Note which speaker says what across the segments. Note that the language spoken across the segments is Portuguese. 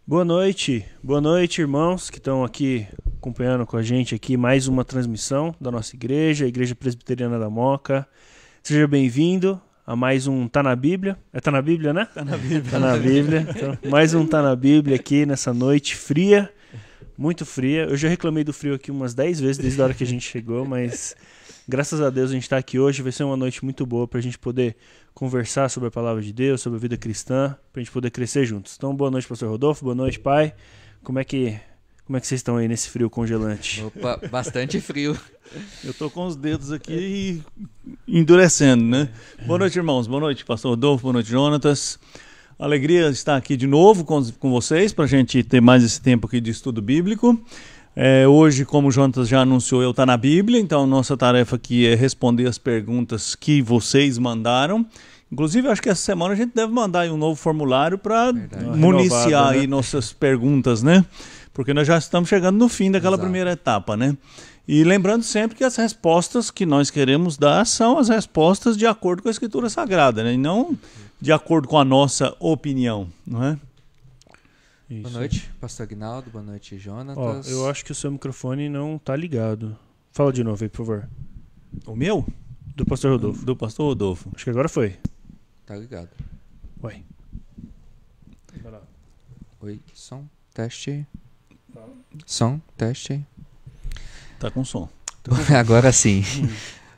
Speaker 1: Boa noite, irmãos que estão aqui acompanhando com a gente aqui mais uma transmissão da nossa igreja, a Igreja Presbiteriana da Moca. Seja bem-vindo a mais um Tá na Bíblia. Tá na Bíblia, né?
Speaker 2: Tá na Bíblia.
Speaker 1: Tá na Bíblia. Então, mais um Tá na Bíblia aqui nessa noite fria, muito fria. Eu já reclamei do frio aqui umas 10 vezes desde a hora que a gente chegou, mas graças a Deus a gente está aqui hoje. Vai ser uma noite muito boa para a gente poder conversar sobre a palavra de Deus, sobre a vida cristã, para a gente poder crescer juntos. Então, boa noite, pastor Rodolfo, boa noite, pai. Como é que vocês estão aí nesse frio congelante?
Speaker 3: Opa, bastante frio.
Speaker 2: Eu tô com os dedos aqui endurecendo, né? Boa noite, irmãos. Boa noite, pastor Rodolfo. Boa noite, Jonatas. Alegria estar aqui de novo com vocês, para a gente ter mais esse tempo aqui de estudo bíblico. Hoje, como o Jonatas já anunciou, eu tá na Bíblia, então nossa tarefa aqui é responder as perguntas que vocês mandaram. Inclusive, acho que essa semana a gente deve mandar aí um novo formulário para municiar aí nossas perguntas, né? Porque nós já estamos chegando no fim daquela primeira etapa, né? E lembrando sempre que as respostas que nós queremos dar são as respostas de acordo com a Escritura Sagrada, né? E não de acordo com a nossa opinião, não é?
Speaker 3: Isso. Boa noite, pastor Aguinaldo. Boa noite, Jonatas.
Speaker 1: Eu acho que o seu microfone não tá ligado. Fala de novo aí, por favor.
Speaker 2: O meu?
Speaker 1: Do pastor Rodolfo.
Speaker 2: Do pastor Rodolfo.
Speaker 1: Acho que agora foi.
Speaker 3: Tá ligado.
Speaker 1: Ué.
Speaker 3: Oi, som, teste. Som, teste.
Speaker 2: Tá com som.
Speaker 3: Agora sim.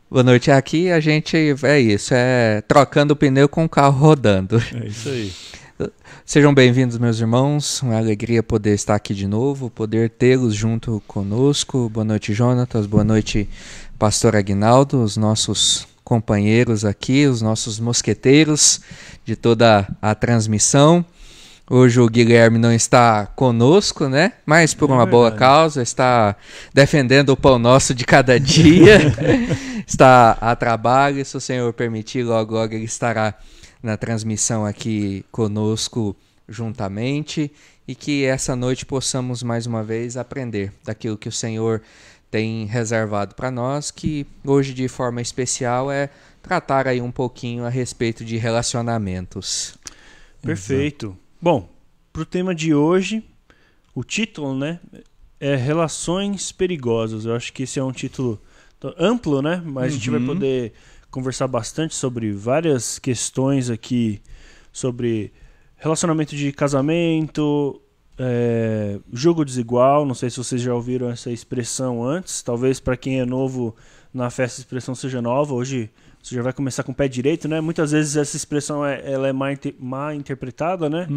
Speaker 3: Boa noite. Aqui a gente é trocando o pneu com o carro rodando.
Speaker 2: É isso aí.
Speaker 3: Sejam bem-vindos, meus irmãos. Uma alegria poder estar aqui de novo, poder tê-los junto conosco. Boa noite, Jonatas. Boa noite, pastor Aguinaldo, os nossos companheiros aqui, os nossos mosqueteiros de toda a transmissão. Hoje o Guilherme não está conosco, né? Mas por uma boa causa, está defendendo o pão nosso de cada dia. Está a trabalho, se o Senhor permitir, logo ele estará na transmissão aqui conosco juntamente, e que essa noite possamos mais uma vez aprender daquilo que o Senhor tem reservado para nós, que hoje de forma especial é tratar aí um pouquinho a respeito de relacionamentos.
Speaker 1: Perfeito. Exato. Bom, para o tema de hoje, o título, né, é Relações Perigosas. Eu acho que esse é um título amplo, né, mas a gente vai poder conversar bastante sobre várias questões aqui, sobre relacionamento de casamento, jogo desigual. Não sei se vocês já ouviram essa expressão antes. Talvez para quem é novo na fé essa expressão seja nova. Hoje você já vai começar com o pé direito, né? Muitas vezes essa expressão ela é mal interpretada, né?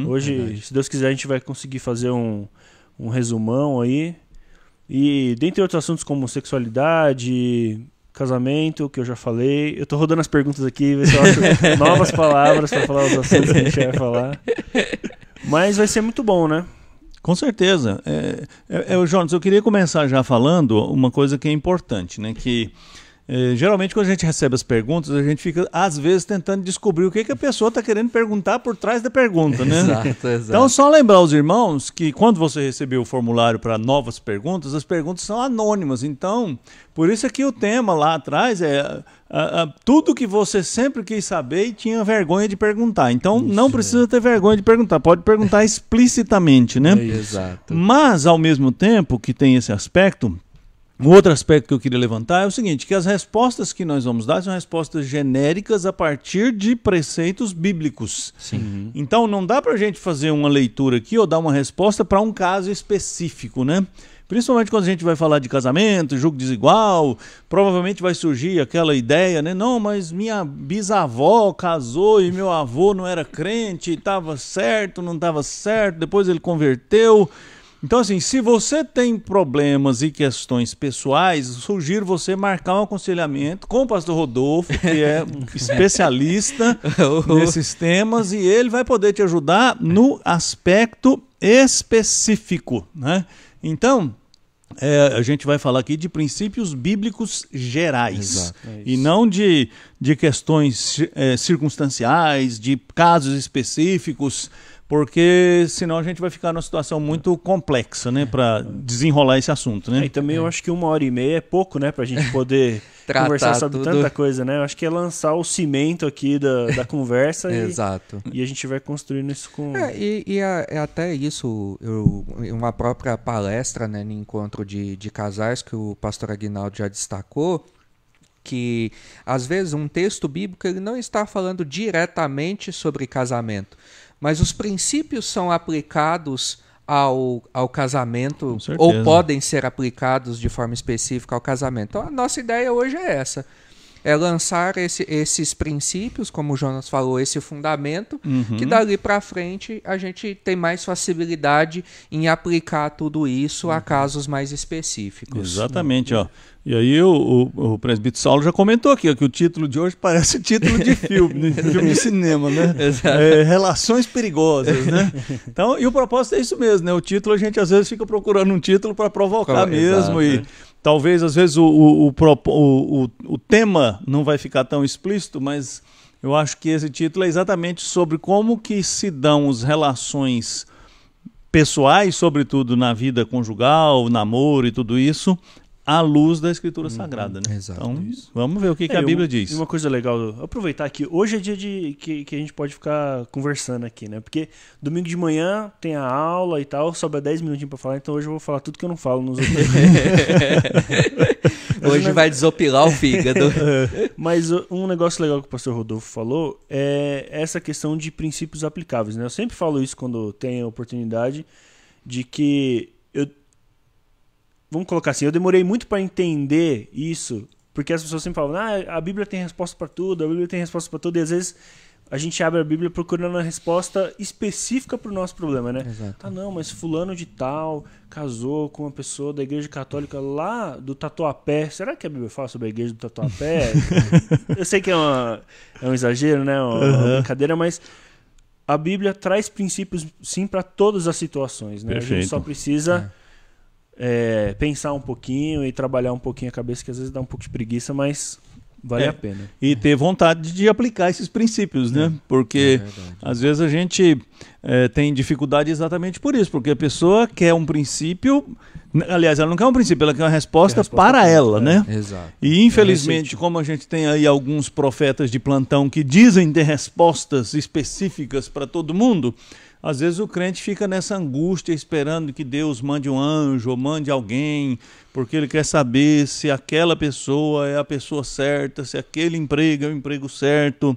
Speaker 1: Hoje, verdade, se Deus quiser, a gente vai conseguir fazer um resumão aí. E dentre outros assuntos como sexualidade, casamento, que eu já falei. Eu tô rodando as perguntas aqui, ver se eu acho novas palavras para falar os assuntos que a gente vai falar. Mas vai ser muito bom, né?
Speaker 2: Com certeza. Jonas, eu queria começar já falando uma coisa que é importante, né? Que geralmente quando a gente recebe as perguntas, a gente fica, às vezes, tentando descobrir o que a pessoa está querendo perguntar por trás da pergunta, né?
Speaker 3: Exato.
Speaker 2: Então, só lembrar os irmãos que quando você receber o formulário para novas perguntas, as perguntas são anônimas. Então, por isso aqui o tema lá atrás é tudo que você sempre quis saber e tinha vergonha de perguntar. Então, não precisa ter vergonha de perguntar, pode perguntar explicitamente, né?
Speaker 3: Exato.
Speaker 2: Mas, ao mesmo tempo que tem esse aspecto, um outro aspecto que eu queria levantar é o seguinte, que as respostas que nós vamos dar são respostas genéricas a partir de preceitos bíblicos.
Speaker 3: Sim.
Speaker 2: Então não dá para a gente fazer uma leitura aqui ou dar uma resposta para um caso específico, né? Principalmente quando a gente vai falar de casamento, jogo desigual, provavelmente vai surgir aquela ideia, né? Não, mas minha bisavó casou e meu avô não era crente, estava certo, não estava certo, depois ele converteu. Então, assim, se você tem problemas e questões pessoais, sugiro você marcar um aconselhamento com o pastor Rodolfo, que é especialista nesses temas, e ele vai poder te ajudar no aspecto específico, né? Então, a gente vai falar aqui de princípios bíblicos gerais. E não de questões circunstanciais, de casos específicos, porque senão a gente vai ficar numa situação muito complexa, né, para desenrolar esse assunto, né?
Speaker 1: E também eu acho que 1h30 é pouco, né, pra gente poder conversar sobre tanta coisa, né? Eu acho que é lançar o cimento aqui da conversa
Speaker 3: Exato.
Speaker 1: E a gente vai construindo isso com...
Speaker 3: É até isso, uma própria palestra, né, no encontro de casais que o pastor Aguinaldo já destacou, que às vezes um texto bíblico ele não está falando diretamente sobre casamento, mas os princípios são aplicados ao casamento, ou podem ser aplicados de forma específica ao casamento. Então a nossa ideia hoje é essa. É lançar esses princípios, como o Jonas falou, esse fundamento, que dali para frente a gente tem mais facilidade em aplicar tudo isso a casos mais específicos.
Speaker 2: Exatamente, ó. E aí o presbítero Saulo já comentou aqui, ó, que o título de hoje parece título de filme, filme de cinema, né? Relações perigosas, né? Então, e o propósito é isso mesmo, né? O título a gente às vezes fica procurando um título para provocar mesmo e talvez às vezes o tema não vai ficar tão explícito, mas eu acho que esse título é exatamente sobre como que se dão as relações pessoais, sobretudo na vida conjugal, namoro e tudo isso, à luz da Escritura Sagrada, né?
Speaker 3: Exato,
Speaker 2: então, vamos ver o que a Bíblia diz.
Speaker 1: E uma coisa legal, aproveitar que hoje é dia que a gente pode ficar conversando aqui, né? Porque domingo de manhã tem a aula e tal, sobra 10 minutinhos pra falar, então hoje eu vou falar tudo que eu não falo nos outros.
Speaker 3: Hoje vai desopilar o fígado.
Speaker 1: Mas um negócio legal que o pastor Rodolfo falou é essa questão de princípios aplicáveis, né? Eu sempre falo isso quando tenho a oportunidade, de que vamos colocar assim, eu demorei muito para entender isso, porque as pessoas sempre falam, a Bíblia tem resposta para tudo, a Bíblia tem resposta para tudo, e às vezes a gente abre a Bíblia procurando a resposta específica para o nosso problema, né?
Speaker 3: Exato.
Speaker 1: Não, mas fulano de tal casou com uma pessoa da igreja católica lá do Tatuapé. Será que a Bíblia fala sobre a igreja do Tatuapé? Eu sei que é um exagero, né? Uma brincadeira, mas a Bíblia traz princípios, sim, para todas as situações, né?
Speaker 2: Perfeito.
Speaker 1: A gente só precisa pensar um pouquinho e trabalhar um pouquinho a cabeça, que às vezes dá um pouco de preguiça, mas vale a pena.
Speaker 2: E ter vontade de aplicar esses princípios, né? Porque às vezes a gente tem dificuldade exatamente por isso, porque a pessoa quer um princípio, aliás, ela não quer um princípio, ela quer uma resposta para ela, né?
Speaker 3: Exato.
Speaker 2: E infelizmente, como a gente tem aí alguns profetas de plantão que dizem ter respostas específicas para todo mundo, às vezes o crente fica nessa angústia esperando que Deus mande um anjo ou mande alguém, porque ele quer saber se aquela pessoa é a pessoa certa, se aquele emprego é o emprego certo.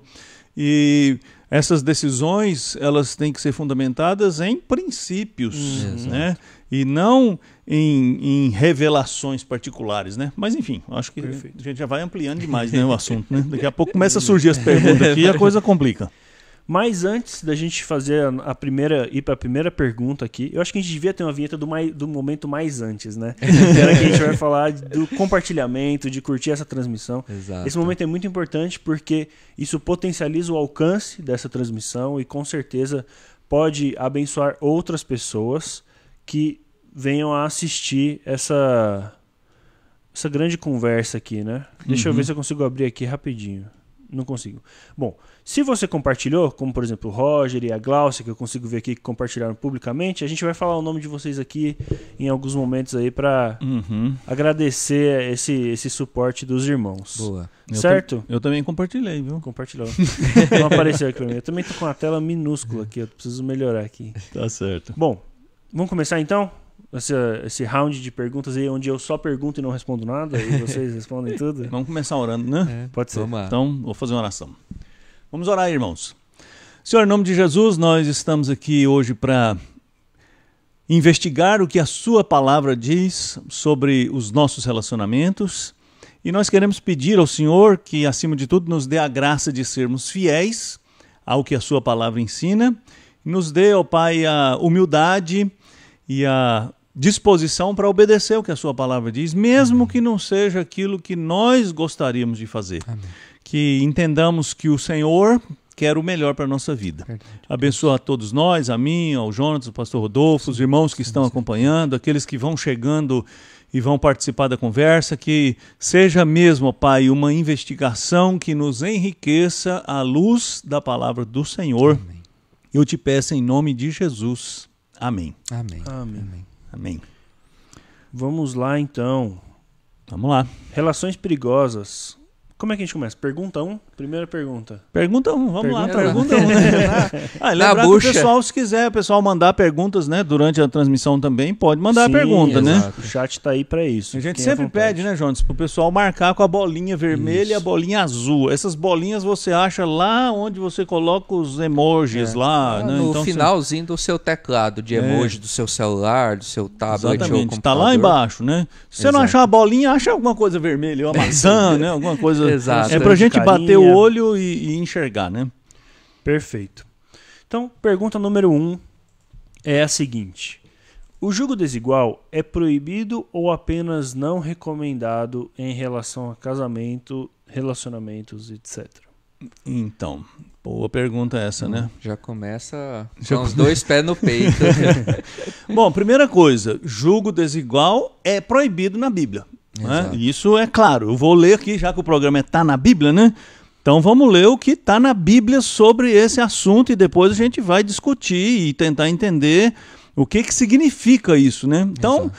Speaker 2: E essas decisões, elas têm que ser fundamentadas em princípios, né? E não em revelações particulares, né? Mas enfim, acho que a gente já vai ampliando demais, né, o assunto, né? Daqui a pouco começa a surgir as perguntas aqui e a coisa complica.
Speaker 1: Mas antes da gente fazer ir para a primeira pergunta aqui, eu acho que a gente devia ter uma vinheta do momento mais antes, né? Era que a gente vai falar do compartilhamento, de curtir essa transmissão.
Speaker 3: Exato.
Speaker 1: Esse momento é muito importante porque isso potencializa o alcance dessa transmissão e com certeza pode abençoar outras pessoas que venham a assistir essa grande conversa aqui, né? Deixa eu ver se eu consigo abrir aqui rapidinho. Não consigo. Bom, se você compartilhou, como por exemplo o Roger e a Glaucia, que eu consigo ver aqui que compartilharam publicamente, a gente vai falar o nome de vocês aqui em alguns momentos aí para agradecer esse suporte dos irmãos.
Speaker 3: Boa.
Speaker 1: Certo?
Speaker 2: Eu também compartilhei, viu?
Speaker 1: Compartilhou. Não apareceu aqui pra mim. Eu também tô com a tela minúscula aqui, eu preciso melhorar aqui.
Speaker 2: Tá certo.
Speaker 1: Bom, vamos começar então? Esse round de perguntas aí, onde eu só pergunto e não respondo nada, e vocês respondem tudo?
Speaker 2: Vamos começar orando, né?
Speaker 1: Pode ser.
Speaker 2: Então, vou fazer uma oração. Vamos orar, irmãos. Senhor, em nome de Jesus, nós estamos aqui hoje para investigar o que a sua palavra diz sobre os nossos relacionamentos, e nós queremos pedir ao Senhor que, acima de tudo, nos dê a graça de sermos fiéis ao que a sua palavra ensina, e nos dê, ó Pai, a humildade e a disposição para obedecer o que a sua palavra diz, mesmo que não seja aquilo que nós gostaríamos de fazer.
Speaker 3: Amém.
Speaker 2: Que entendamos que o Senhor quer o melhor para a nossa vida.
Speaker 3: Verdade.
Speaker 2: Abençoa a todos nós, a mim, ao Jonas, ao pastor Rodolfo, os irmãos que estão acompanhando, aqueles que vão chegando e vão participar da conversa, que seja mesmo, ó Pai, uma investigação que nos enriqueça à luz da palavra do Senhor.
Speaker 3: Amém.
Speaker 2: Eu te peço em nome de Jesus. Amém.
Speaker 3: Amém.
Speaker 1: Amém.
Speaker 3: Amém.
Speaker 2: Amém.
Speaker 1: Vamos lá, então.
Speaker 2: Vamos lá.
Speaker 1: Relações perigosas. Como é que a gente começa? Pergunta 1? Primeira pergunta.
Speaker 2: Pergunta 1, vamos lá.
Speaker 3: Pergunta
Speaker 2: Pergunta 1. Né? Lembrar que o
Speaker 3: bucha.
Speaker 2: pessoal, se quiser, o pessoal mandar perguntas, né, durante a transmissão também, pode mandar
Speaker 1: Sim,
Speaker 2: pergunta, né?
Speaker 3: exato.
Speaker 1: O chat tá aí para isso.
Speaker 2: A gente
Speaker 1: Fiquem
Speaker 2: sempre
Speaker 1: à vontade.
Speaker 2: pede, né, Jonas, pro pessoal marcar com a bolinha vermelha
Speaker 3: Isso.
Speaker 2: e a bolinha azul. Essas bolinhas você acha lá onde você coloca os emojis lá, né?
Speaker 3: No
Speaker 2: Então,
Speaker 3: finalzinho do seu teclado, de emoji do seu celular, do seu tablet ou
Speaker 2: exatamente,
Speaker 3: computador.
Speaker 2: tá lá embaixo, né? Se você não
Speaker 3: Exato.
Speaker 2: achar a bolinha, acha alguma coisa vermelha, uma maçã, né? Alguma coisa.
Speaker 3: Exato.
Speaker 2: É pra gente
Speaker 1: Carinha.
Speaker 2: bater o olho e enxergar, né?
Speaker 1: Perfeito. Então, pergunta número 1 é a seguinte. O jugo desigual é proibido ou apenas não recomendado em relação a casamento, relacionamentos, etc?
Speaker 2: Então, boa pergunta essa, né?
Speaker 3: Já começa com os dois pés no peito.
Speaker 2: Bom, primeira coisa, jugo desigual é proibido na Bíblia. Né?
Speaker 3: Exato.
Speaker 2: Isso é claro. Eu vou ler aqui, já que o programa está na Bíblia, né? Então vamos ler o que está na Bíblia sobre esse assunto e depois a gente vai discutir e tentar entender o que significa isso, né? Então,
Speaker 3: Exato.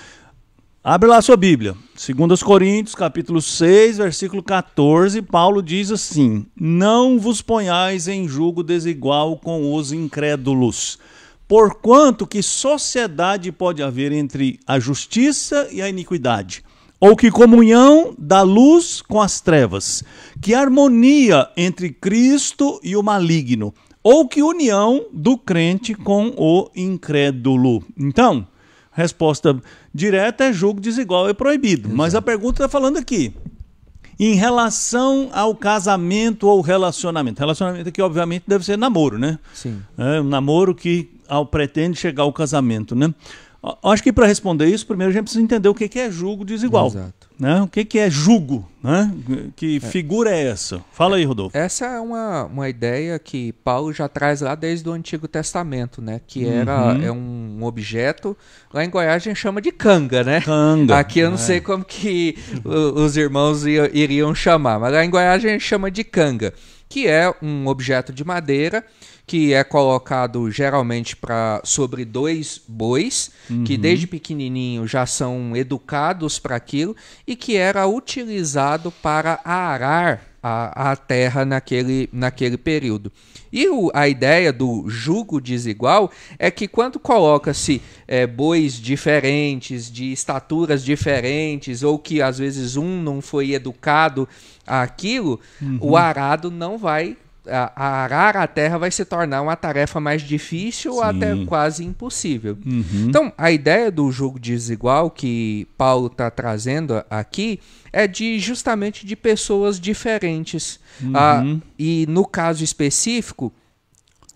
Speaker 2: abre lá a sua Bíblia. 2 Coríntios, capítulo 6, versículo 14, Paulo diz assim: não vos ponhais em jugo desigual com os incrédulos, porquanto que sociedade pode haver entre a justiça e a iniquidade? Ou que comunhão da luz com as trevas? Que harmonia entre Cristo e o maligno? Ou que união do crente com o incrédulo? Então, resposta direta é jugo desigual, é proibido.
Speaker 3: Exato.
Speaker 2: Mas a pergunta está falando aqui, em relação ao casamento ou relacionamento. Relacionamento aqui, obviamente, deve ser namoro, né?
Speaker 3: Sim.
Speaker 2: É um namoro que pretende chegar ao casamento, né? Acho que para responder isso, primeiro a gente precisa entender o que é jugo desigual.
Speaker 3: Exato.
Speaker 2: Né? O que é jugo? Né? Que figura é essa? Fala aí, Rodolfo.
Speaker 3: Essa é uma ideia que Paulo já traz lá desde o Antigo Testamento, né? Que é um objeto, lá em Goiás a gente chama de canga, né?
Speaker 2: Canga.
Speaker 3: Aqui eu não sei como que os irmãos iriam chamar, mas lá em Goiás a gente chama de canga, que é um objeto de madeira que é colocado geralmente sobre 2 bois, que desde pequenininho já são educados para aquilo, e que era utilizado para arar a terra naquele período. E a ideia do jugo desigual é que quando coloca-se bois diferentes, de estaturas diferentes, ou que às vezes um não foi educado àquilo, o arado não vai... arar a terra vai se tornar uma tarefa mais difícil ou até quase impossível. Então, a ideia do jugo desigual que Paulo está trazendo aqui é justamente de pessoas diferentes. E no caso específico,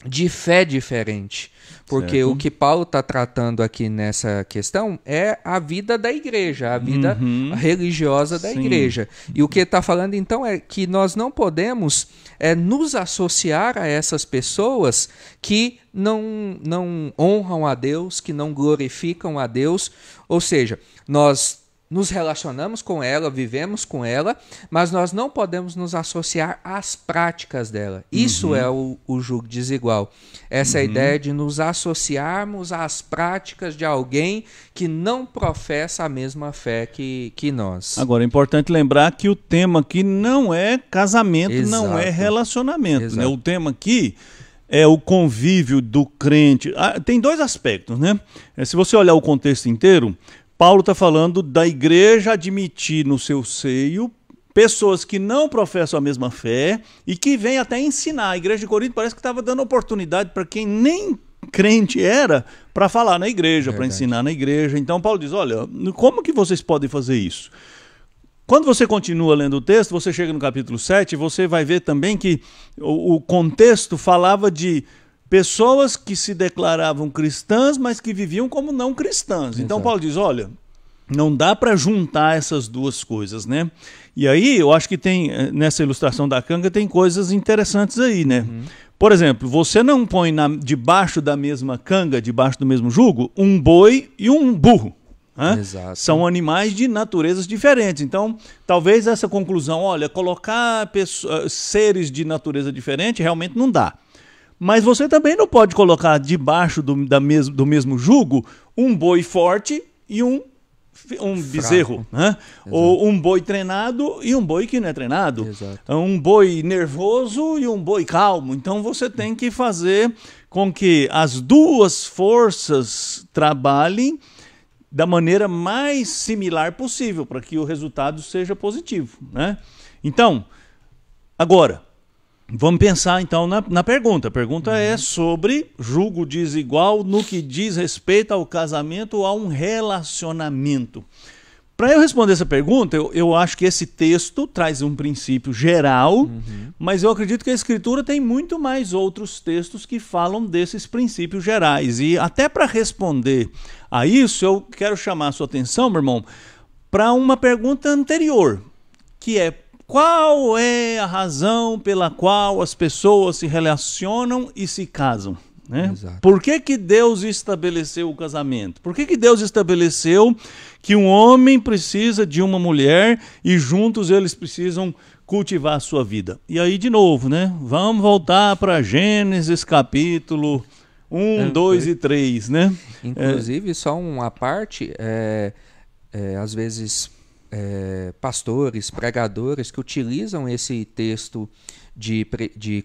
Speaker 3: de fé diferente. Porque
Speaker 2: certo.
Speaker 3: o que Paulo está tratando aqui nessa questão é a vida da igreja, a vida religiosa da igreja. E o que ele está falando então é que nós não podemos nos associar a essas pessoas que não honram a Deus, que não glorificam a Deus. Ou seja, nós nos relacionamos com ela, vivemos com ela, mas nós não podemos nos associar às práticas dela. Isso é o jugo desigual. Essa é a ideia de nos associarmos às práticas de alguém que não professa a mesma fé que nós.
Speaker 2: Agora, é importante lembrar que o tema aqui não é casamento, não é
Speaker 3: Exato.
Speaker 2: relacionamento. Né?
Speaker 3: Exato.
Speaker 2: O tema aqui é o convívio do crente. Tem 2 aspectos, né? Se você olhar o contexto inteiro, Paulo está falando da igreja admitir no seu seio pessoas que não professam a mesma fé e que vêm até ensinar. A igreja de Corinto parece que estava dando oportunidade para quem nem crente era para falar na igreja, para ensinar na igreja. Então Paulo diz, olha, como que vocês podem fazer isso? Quando você continua lendo o texto, você chega no capítulo 7 e você vai ver também que o contexto falava de pessoas que se declaravam cristãs, mas que viviam como não cristãs. Então Paulo diz, olha, não dá para juntar essas duas coisas, né? E aí eu acho que tem, nessa ilustração da canga, tem coisas interessantes aí, né? Por exemplo, você não põe debaixo da mesma canga, debaixo do mesmo jugo, um boi e um burro.
Speaker 3: Exato.
Speaker 2: São animais de naturezas diferentes. Então, talvez essa conclusão, olha, colocar seres de natureza diferente realmente não dá. Mas você também não pode colocar debaixo do mesmo jugo um boi forte e um bezerro, né? Ou um boi treinado e um boi que não é treinado.
Speaker 3: Exato.
Speaker 2: Um boi nervoso e um boi calmo. Então você tem que fazer com que as duas forças trabalhem da maneira mais similar possível para que o resultado seja positivo, né? Então, agora, vamos pensar então na pergunta. A pergunta é sobre jugo desigual no que diz respeito ao casamento ou a um relacionamento. Para eu responder essa pergunta, eu acho que esse texto traz um princípio geral, mas eu acredito que a Escritura tem muito mais outros textos que falam desses princípios gerais. E até para responder a isso, eu quero chamar a sua atenção, meu irmão, para uma pergunta anterior, que é: qual é a razão pela qual as pessoas se relacionam e se casam? Né? Por que Deus estabeleceu o casamento? Por que Deus estabeleceu que um homem precisa de uma mulher e juntos eles precisam cultivar a sua vida? E aí, de novo, né? Vamos voltar para Gênesis capítulo 1, 2 e 3. Né?
Speaker 3: Inclusive, só uma parte, às vezes pastores, pregadores que utilizam esse texto de 2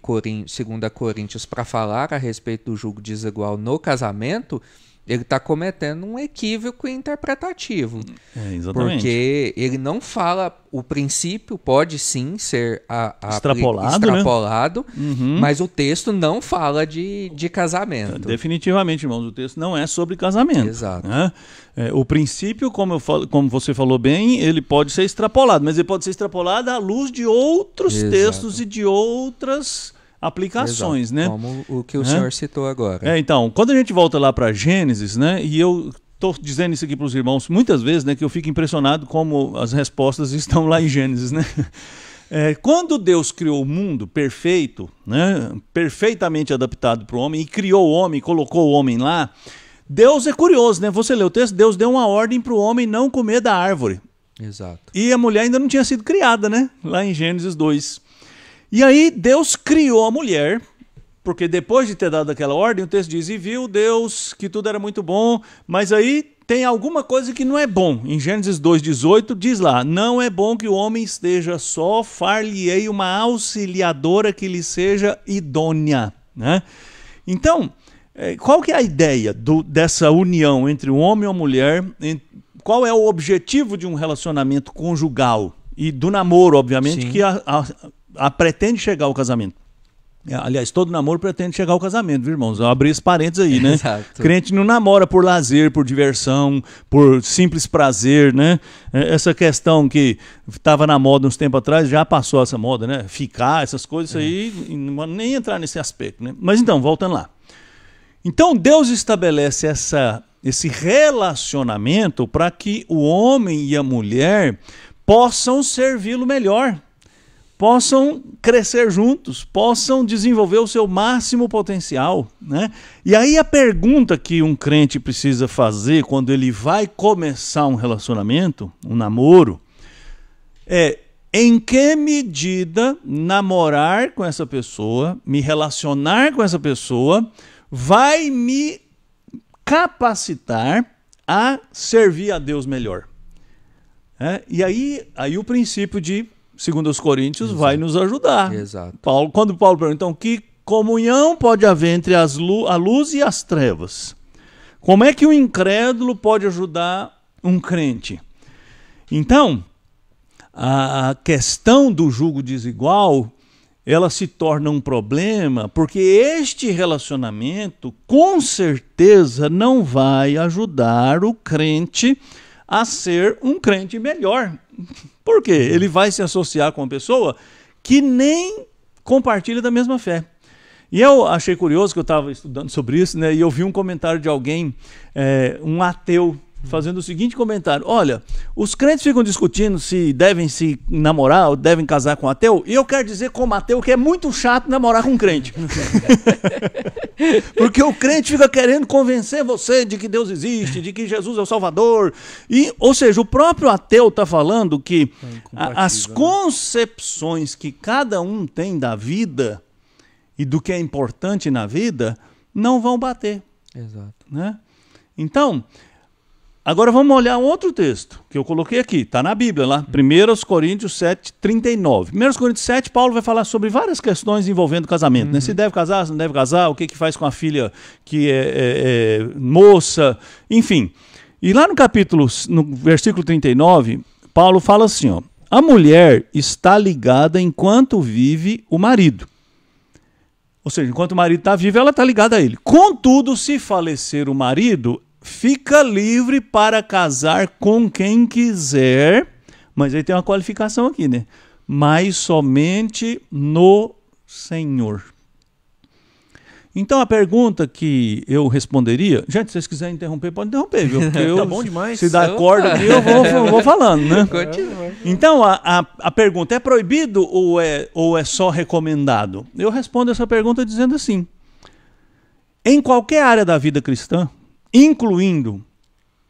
Speaker 3: Coríntios para falar a respeito do jugo desigual no casamento, ele está cometendo um equívoco interpretativo.
Speaker 2: Exatamente.
Speaker 3: Porque ele não fala, o princípio pode sim ser
Speaker 2: extrapolado, né?
Speaker 3: Mas o texto não fala de casamento.
Speaker 2: Definitivamente, irmãos, o texto não é sobre casamento.
Speaker 3: Exato.
Speaker 2: Né? O princípio, como você falou bem, ele pode ser extrapolado, mas ele pode ser extrapolado à luz de outros textos e de outras aplicações. Né?
Speaker 3: Como o que o senhor citou agora.
Speaker 2: Então, quando a gente volta lá para Gênesis, né, e eu estou dizendo isso aqui para os irmãos muitas vezes, né, que eu fico impressionado como as respostas estão lá em Gênesis. Né? Quando Deus criou o mundo perfeito, né, perfeitamente adaptado para o homem, e criou o homem, colocou o homem lá, Deus é curioso, né? Você lê o texto, Deus deu uma ordem para o homem não comer da árvore.
Speaker 3: Exato.
Speaker 2: E a mulher ainda não tinha sido criada, né? Lá em Gênesis 2. E aí Deus criou a mulher, porque depois de ter dado aquela ordem, o texto diz: e viu Deus que tudo era muito bom, mas aí tem alguma coisa que não é bom. Em Gênesis 2,18 diz lá: não é bom que o homem esteja só, far-lhe-ei uma auxiliadora que lhe seja idônea. Né? Então, qual que é a ideia dessa união entre o homem e a mulher? Qual é o objetivo de um relacionamento conjugal? E do namoro, obviamente, Sim. que pretende chegar ao casamento. Aliás, todo namoro pretende chegar ao casamento, viu, irmãos? Eu abri esse parênteses aí, né?
Speaker 3: Exato.
Speaker 2: Crente não namora por lazer, por diversão, por simples prazer, né? Essa questão que estava na moda uns tempos atrás, já passou essa moda, né? Ficar, essas coisas aí, nem entrar nesse aspecto, né? Mas então, voltando lá. Então, Deus estabelece esse relacionamento para que o homem e a mulher possam servi-lo melhor, possam crescer juntos, possam desenvolver o seu máximo potencial. Né? E aí a pergunta que um crente precisa fazer quando ele vai começar um relacionamento, um namoro, é: em que medida namorar com essa pessoa, me relacionar com essa pessoa, vai me capacitar a servir a Deus melhor? E aí o princípio de 2 Coríntios Exato. Vai nos ajudar.
Speaker 3: Exato.
Speaker 2: Quando Paulo pergunta, então, que comunhão pode haver entre a luz e as trevas? Como é que o incrédulo pode ajudar um crente? Então, a questão do jugo desigual, ela se torna um problema porque este relacionamento, com certeza, não vai ajudar o crente a ser um crente melhor. Por quê? Ele vai se associar com uma pessoa que nem compartilha da mesma fé. E eu achei curioso que eu estava estudando sobre isso, né, e eu vi um comentário de alguém, um ateu, fazendo o seguinte comentário: olha, os crentes ficam discutindo se devem se namorar ou devem casar com ateu, e eu quero dizer como ateu que é muito chato namorar com um crente. Porque o crente fica querendo convencer você de que Deus existe, de que Jesus é o Salvador. Ou seja, o próprio ateu está falando que as concepções que cada um tem da vida e do que é importante na vida, não vão bater.
Speaker 3: Exato.
Speaker 2: Né? Então, agora vamos olhar um outro texto que eu coloquei aqui, está na Bíblia, lá, 1 Coríntios 7, 39. 1 Coríntios 7, Paulo vai falar sobre várias questões envolvendo casamento. Né? Se deve casar, se não deve casar, o que faz com a filha que é moça, enfim. E lá no versículo 39, Paulo fala assim, ó, a mulher está ligada enquanto vive o marido. Ou seja, enquanto o marido está vivo, ela está ligada a ele. Contudo, se falecer o marido, fica livre para casar com quem quiser, mas aí tem uma qualificação aqui, né? Mas somente no Senhor. Então a pergunta que eu responderia, gente, se vocês quiserem interromper, pode interromper, viu? Porque
Speaker 1: Tá bom demais.
Speaker 2: Se dá corda aqui, eu vou falando, né? Então a pergunta, é proibido ou é só recomendado? Eu respondo essa pergunta dizendo assim, em qualquer área da vida cristã, incluindo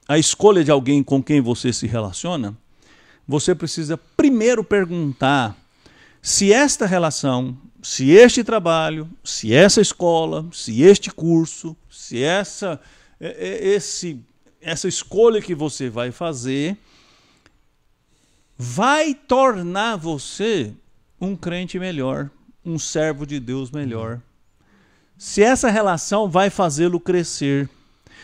Speaker 2: a escolha de alguém com quem você se relaciona, você precisa primeiro perguntar se esta relação, se este trabalho, se essa escola, se este curso, se essa escolha que você vai fazer vai tornar você um crente melhor, um servo de Deus melhor. Se essa relação vai fazê-lo crescer.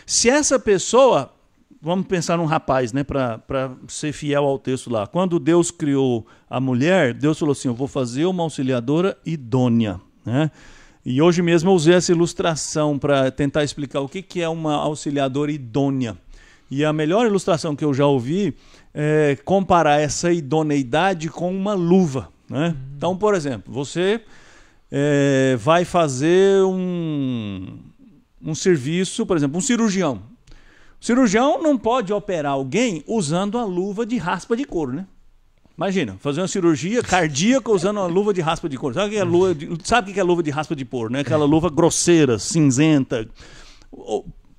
Speaker 2: Se essa pessoa, vamos pensar num rapaz, né, para ser fiel ao texto lá. Quando Deus criou a mulher, Deus falou assim, eu vou fazer uma auxiliadora idônea. Né? E hoje mesmo eu usei essa ilustração para tentar explicar o que é uma auxiliadora idônea. E a melhor ilustração que eu já ouvi é comparar essa idoneidade com uma luva. Né? Então, por exemplo, você vai fazer um serviço, por exemplo, um cirurgião. O cirurgião não pode operar alguém usando a luva de raspa de couro, né? Imagina, fazer uma cirurgia cardíaca usando uma luva de raspa de couro. Sabe o que é luva de raspa de couro, né? Aquela luva grosseira, cinzenta.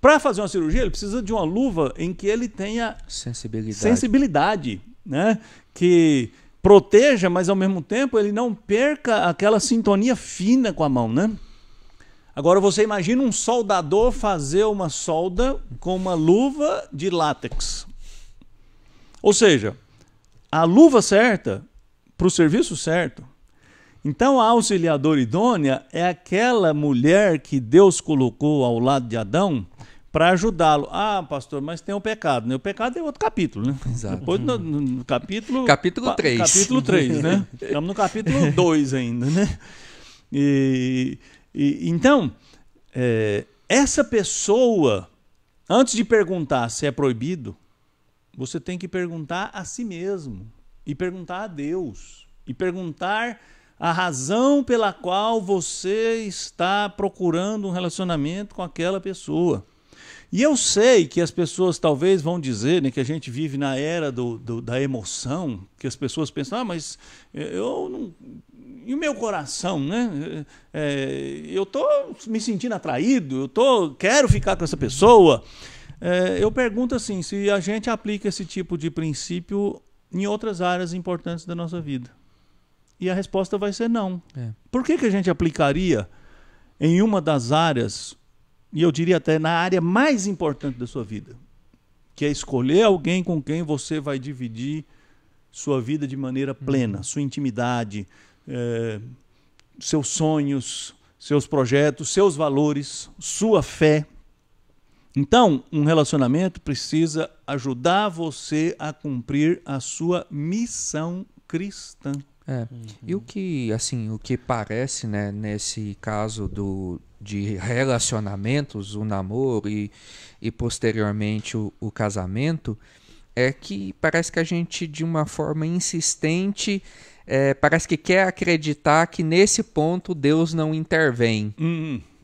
Speaker 2: Para fazer uma cirurgia, ele precisa de uma luva em que ele tenha sensibilidade, né? Que proteja, mas ao mesmo tempo ele não perca aquela sintonia fina com a mão, né? Agora você imagina um soldador fazer uma solda com uma luva de látex. Ou seja, a luva certa para o serviço certo. Então a auxiliadora idônea é aquela mulher que Deus colocou ao lado de Adão para ajudá-lo. Ah, pastor, mas tem o pecado, né? O pecado é outro capítulo, né?
Speaker 3: Exato.
Speaker 2: Depois no capítulo
Speaker 3: 3.
Speaker 2: Capítulo 3, né? Estamos no capítulo 2 ainda, né? Então, essa pessoa, antes de perguntar se é proibido, você tem que perguntar a si mesmo, e perguntar a Deus, e perguntar a razão pela qual você está procurando um relacionamento com aquela pessoa. E eu sei que as pessoas talvez vão dizer, né, que a gente vive na era da emoção, que as pessoas pensam, mas eu não... E o meu coração, né? Eu estou me sentindo atraído, quero ficar com essa pessoa. Eu pergunto assim, se a gente aplica esse tipo de princípio em outras áreas importantes da nossa vida. E a resposta vai ser não. Por que a gente aplicaria em uma das áreas, e eu diria até na área mais importante da sua vida, que é escolher alguém com quem você vai dividir sua vida de maneira plena, sua intimidade, seus sonhos, seus projetos, seus valores, sua fé. Então, um relacionamento precisa ajudar você a cumprir a sua missão cristã.
Speaker 3: E o que parece, né, nesse caso de relacionamentos, o namoro e posteriormente o casamento, é que parece que a gente, de uma forma insistente, parece que quer acreditar que nesse ponto Deus não intervém.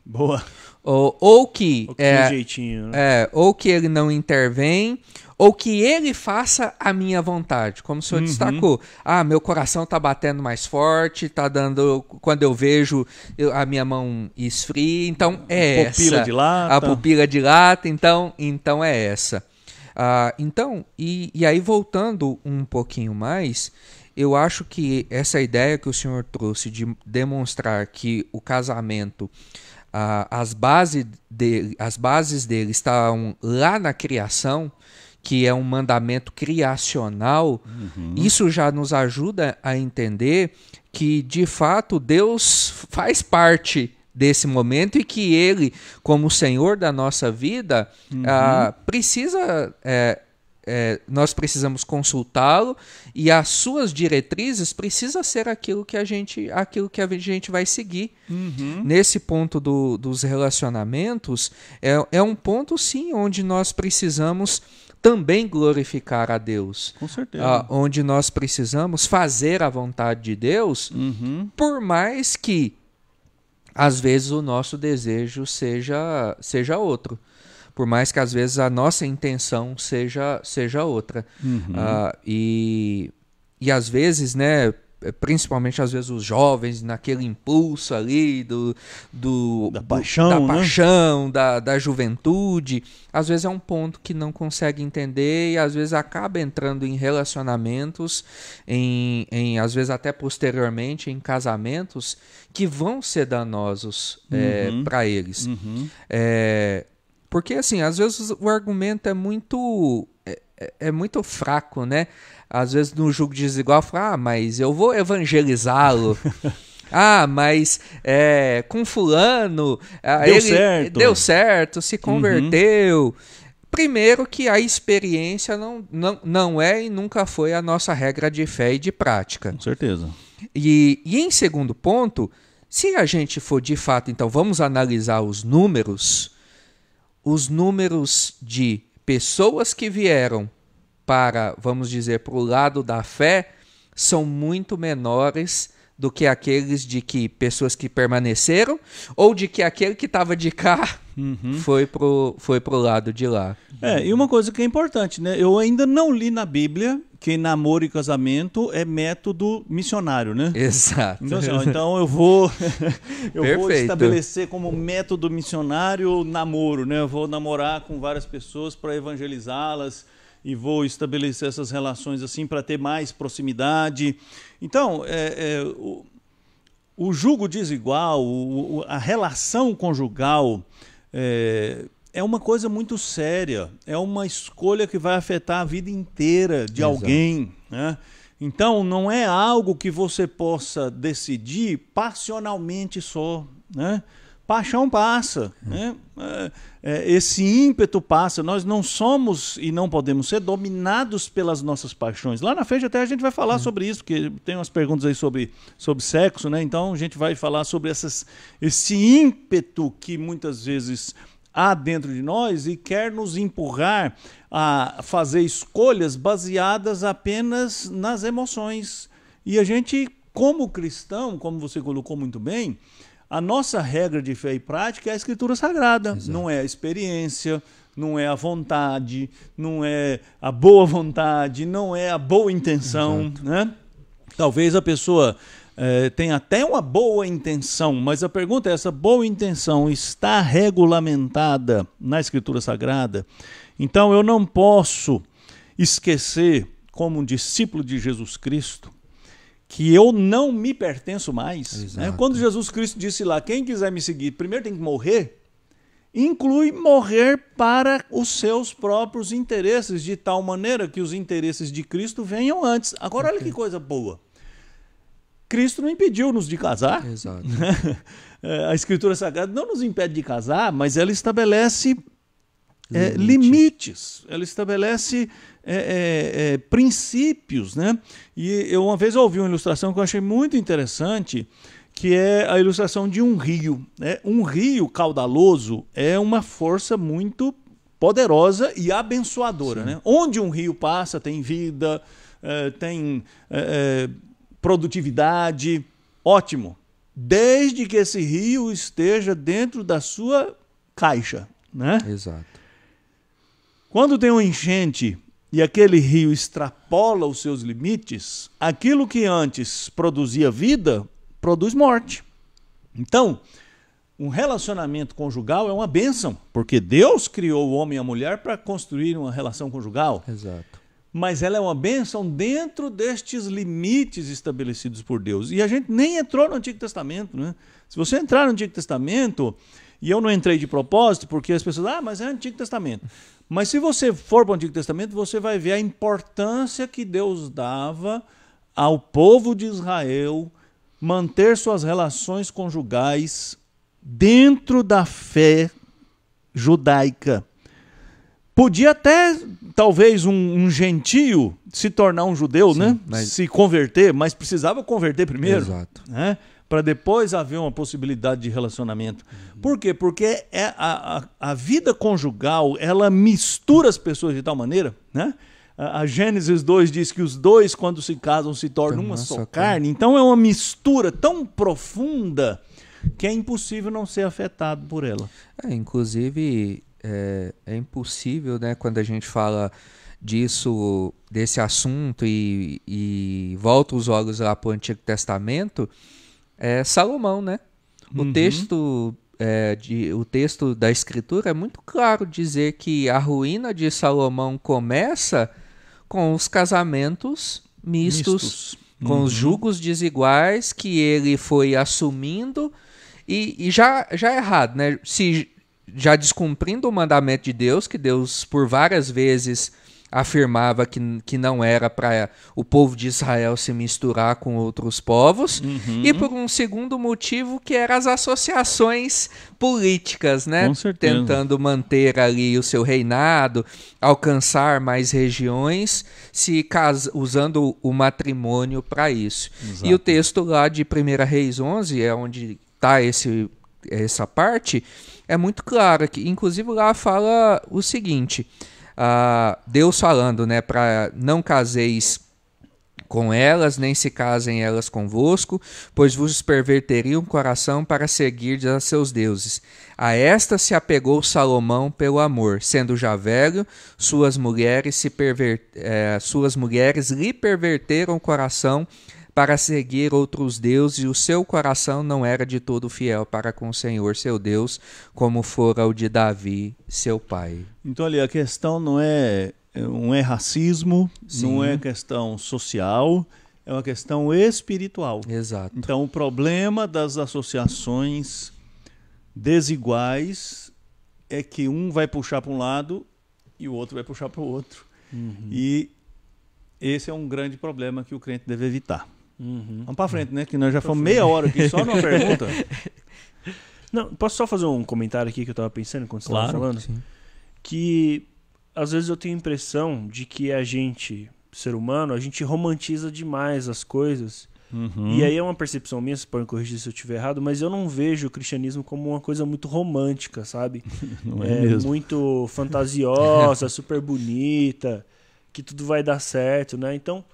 Speaker 2: Boa.
Speaker 3: Ou que
Speaker 1: jeitinho, né?
Speaker 3: ou que ele não intervém, ou que ele faça a minha vontade, como o senhor destacou. Meu coração está batendo mais forte, tá dando, quando eu vejo a minha mão esfria, então é
Speaker 2: pupila de lata.
Speaker 3: A pupila dilata, então é essa. Então, e aí voltando um pouquinho mais, eu acho que essa ideia que o senhor trouxe de demonstrar que o casamento, as bases dele estão lá na criação, que é um mandamento criacional, isso já nos ajuda a entender que, de fato, Deus faz parte desse momento e que Ele, como Senhor da nossa vida, nós precisamos consultá-lo, e as suas diretrizes precisam ser aquilo que a gente vai seguir. Nesse ponto dos relacionamentos, é um ponto, sim, onde nós precisamos também glorificar a Deus.
Speaker 2: Com certeza.
Speaker 3: Onde nós precisamos fazer a vontade de Deus, por mais que, às vezes, o nosso desejo seja outro. Por mais que, às vezes, a nossa intenção seja outra. E às vezes, né, principalmente às vezes os jovens, naquele impulso ali da paixão, da juventude, às vezes é um ponto que não consegue entender e às vezes acaba entrando em relacionamentos, às vezes até posteriormente em casamentos que vão ser danosos para eles. Porque, assim, às vezes o argumento é muito fraco, né? Às vezes no julgo desigual, fala, mas eu vou evangelizá-lo. Mas com fulano, deu certo, se converteu. Primeiro que a experiência não é e nunca foi a nossa regra de fé e de prática.
Speaker 2: Com certeza.
Speaker 3: E em segundo ponto, se a gente for de fato, então vamos analisar os números de pessoas que vieram para, vamos dizer, para o lado da fé, são muito menores do que aqueles de que pessoas que permaneceram, ou de que aquele que estava de cá foi pro lado de lá.
Speaker 2: E uma coisa que é importante, né? Eu ainda não li na Bíblia que namoro e casamento é método missionário, né?
Speaker 3: Exato.
Speaker 2: Então eu vou estabelecer como método missionário o namoro, né? Eu vou namorar com várias pessoas para evangelizá-las e vou estabelecer essas relações assim para ter mais proximidade. Então, o jugo desigual, a relação conjugal é uma coisa muito séria, é uma escolha que vai afetar a vida inteira de alguém, né? Então, não é algo que você possa decidir passionalmente só, né? Paixão passa, né? Esse ímpeto passa. Nós não somos e não podemos ser dominados pelas nossas paixões. Lá na frente até a gente vai falar sobre isso, porque tem umas perguntas aí sobre sexo, né? Então a gente vai falar sobre esse ímpeto que muitas vezes há dentro de nós e quer nos empurrar a fazer escolhas baseadas apenas nas emoções. E a gente, como cristão, como você colocou muito bem, a nossa regra de fé e prática é a Escritura Sagrada. Exato. Não é a experiência, não é a vontade, não é a boa vontade, não é a boa intenção, né? Talvez a pessoa tenha até uma boa intenção, mas a pergunta é, essa boa intenção está regulamentada na Escritura Sagrada? Então eu não posso esquecer, como um discípulo de Jesus Cristo, que eu não me pertenço mais. Né? Quando Jesus Cristo disse lá, quem quiser me seguir, primeiro tem que morrer, inclui morrer para os seus próprios interesses, de tal maneira que os interesses de Cristo venham antes. Agora, olha que coisa boa. Cristo não impediu-nos de casar.
Speaker 3: Exato.
Speaker 2: A Escritura Sagrada não nos impede de casar, mas ela estabelece limites, ela estabelece princípios, né? E eu uma vez ouvi uma ilustração que eu achei muito interessante, que é a ilustração de um rio, né? Um rio caudaloso é uma força muito poderosa e abençoadora, né? Onde um rio passa tem vida, tem produtividade, ótimo, desde que esse rio esteja dentro da sua caixa, né?
Speaker 3: Exato.
Speaker 2: Quando tem uma enchente e aquele rio extrapola os seus limites, aquilo que antes produzia vida, produz morte. Então, um relacionamento conjugal é uma bênção, porque Deus criou o homem e a mulher para construir uma relação conjugal.
Speaker 3: Exato.
Speaker 2: mas ela é uma bênção dentro destes limites estabelecidos por Deus. E a gente nem entrou no Antigo Testamento, né? Se você entrar no Antigo Testamento, e eu não entrei de propósito, porque as pessoas, mas é Antigo Testamento. Mas se você for para o Antigo Testamento, você vai ver a importância que Deus dava ao povo de Israel manter suas relações conjugais dentro da fé judaica. Podia até, talvez, um gentio se tornar um judeu, sim, né? Se converter, mas precisava converter primeiro.
Speaker 3: Exato.
Speaker 2: Né? Para depois haver uma possibilidade de relacionamento. Por quê? Porque a vida conjugal, ela mistura as pessoas de tal maneira, né? A Gênesis 2 diz que os dois, quando se casam, se tornam uma só carne. Então é uma mistura tão profunda que é impossível não ser afetado por ela.
Speaker 3: Inclusive, é impossível, né, quando a gente fala disso, desse assunto e volta os olhos lá para o Antigo Testamento, Salomão, né? O texto da Escritura é muito claro dizer que a ruína de Salomão começa com os casamentos mistos. Com os julgos desiguais que ele foi assumindo e já é errado, né? Já descumprindo o mandamento de Deus, que Deus por várias vezes afirmava que não era para o povo de Israel se misturar com outros povos, e por um segundo motivo, que eram as associações políticas, né?
Speaker 2: Com certeza.
Speaker 3: Tentando manter ali o seu reinado, alcançar mais regiões, usando o matrimônio para isso. Exato. E o texto lá de 1 Reis 11, é onde está essa parte, é muito claro, que inclusive lá fala o seguinte... Deus falando, né, para não caseis com elas, nem se casem elas convosco, pois vos perverteriam o coração para seguir a seus deuses. A esta se apegou Salomão pelo amor, sendo já velho, suas mulheres lhe perverteram o coração para seguir outros deuses, e o seu coração não era de todo fiel para com o Senhor seu Deus, como fora o de Davi, seu pai.
Speaker 2: Então ali a questão não é racismo, sim, não é questão social, é uma questão espiritual.
Speaker 3: Exato.
Speaker 2: Então o problema das associações desiguais é que um vai puxar para um lado e o outro vai puxar para o outro. E esse é um grande problema que o crente deve evitar. Vamos para frente, né? Que nós já fomos meia hora aqui só numa pergunta.
Speaker 1: Não, posso só fazer um comentário aqui que eu estava pensando enquanto você estava falando?
Speaker 3: Sim.
Speaker 1: Que às vezes eu tenho a impressão de que a gente, ser humano, a gente romantiza demais as coisas. E aí é uma percepção minha, você pode me corrigir se eu estiver errado, mas eu não vejo o cristianismo como uma coisa muito romântica, sabe?
Speaker 2: Não é mesmo.
Speaker 1: Muito fantasiosa, super bonita, que tudo vai dar certo, né? Então,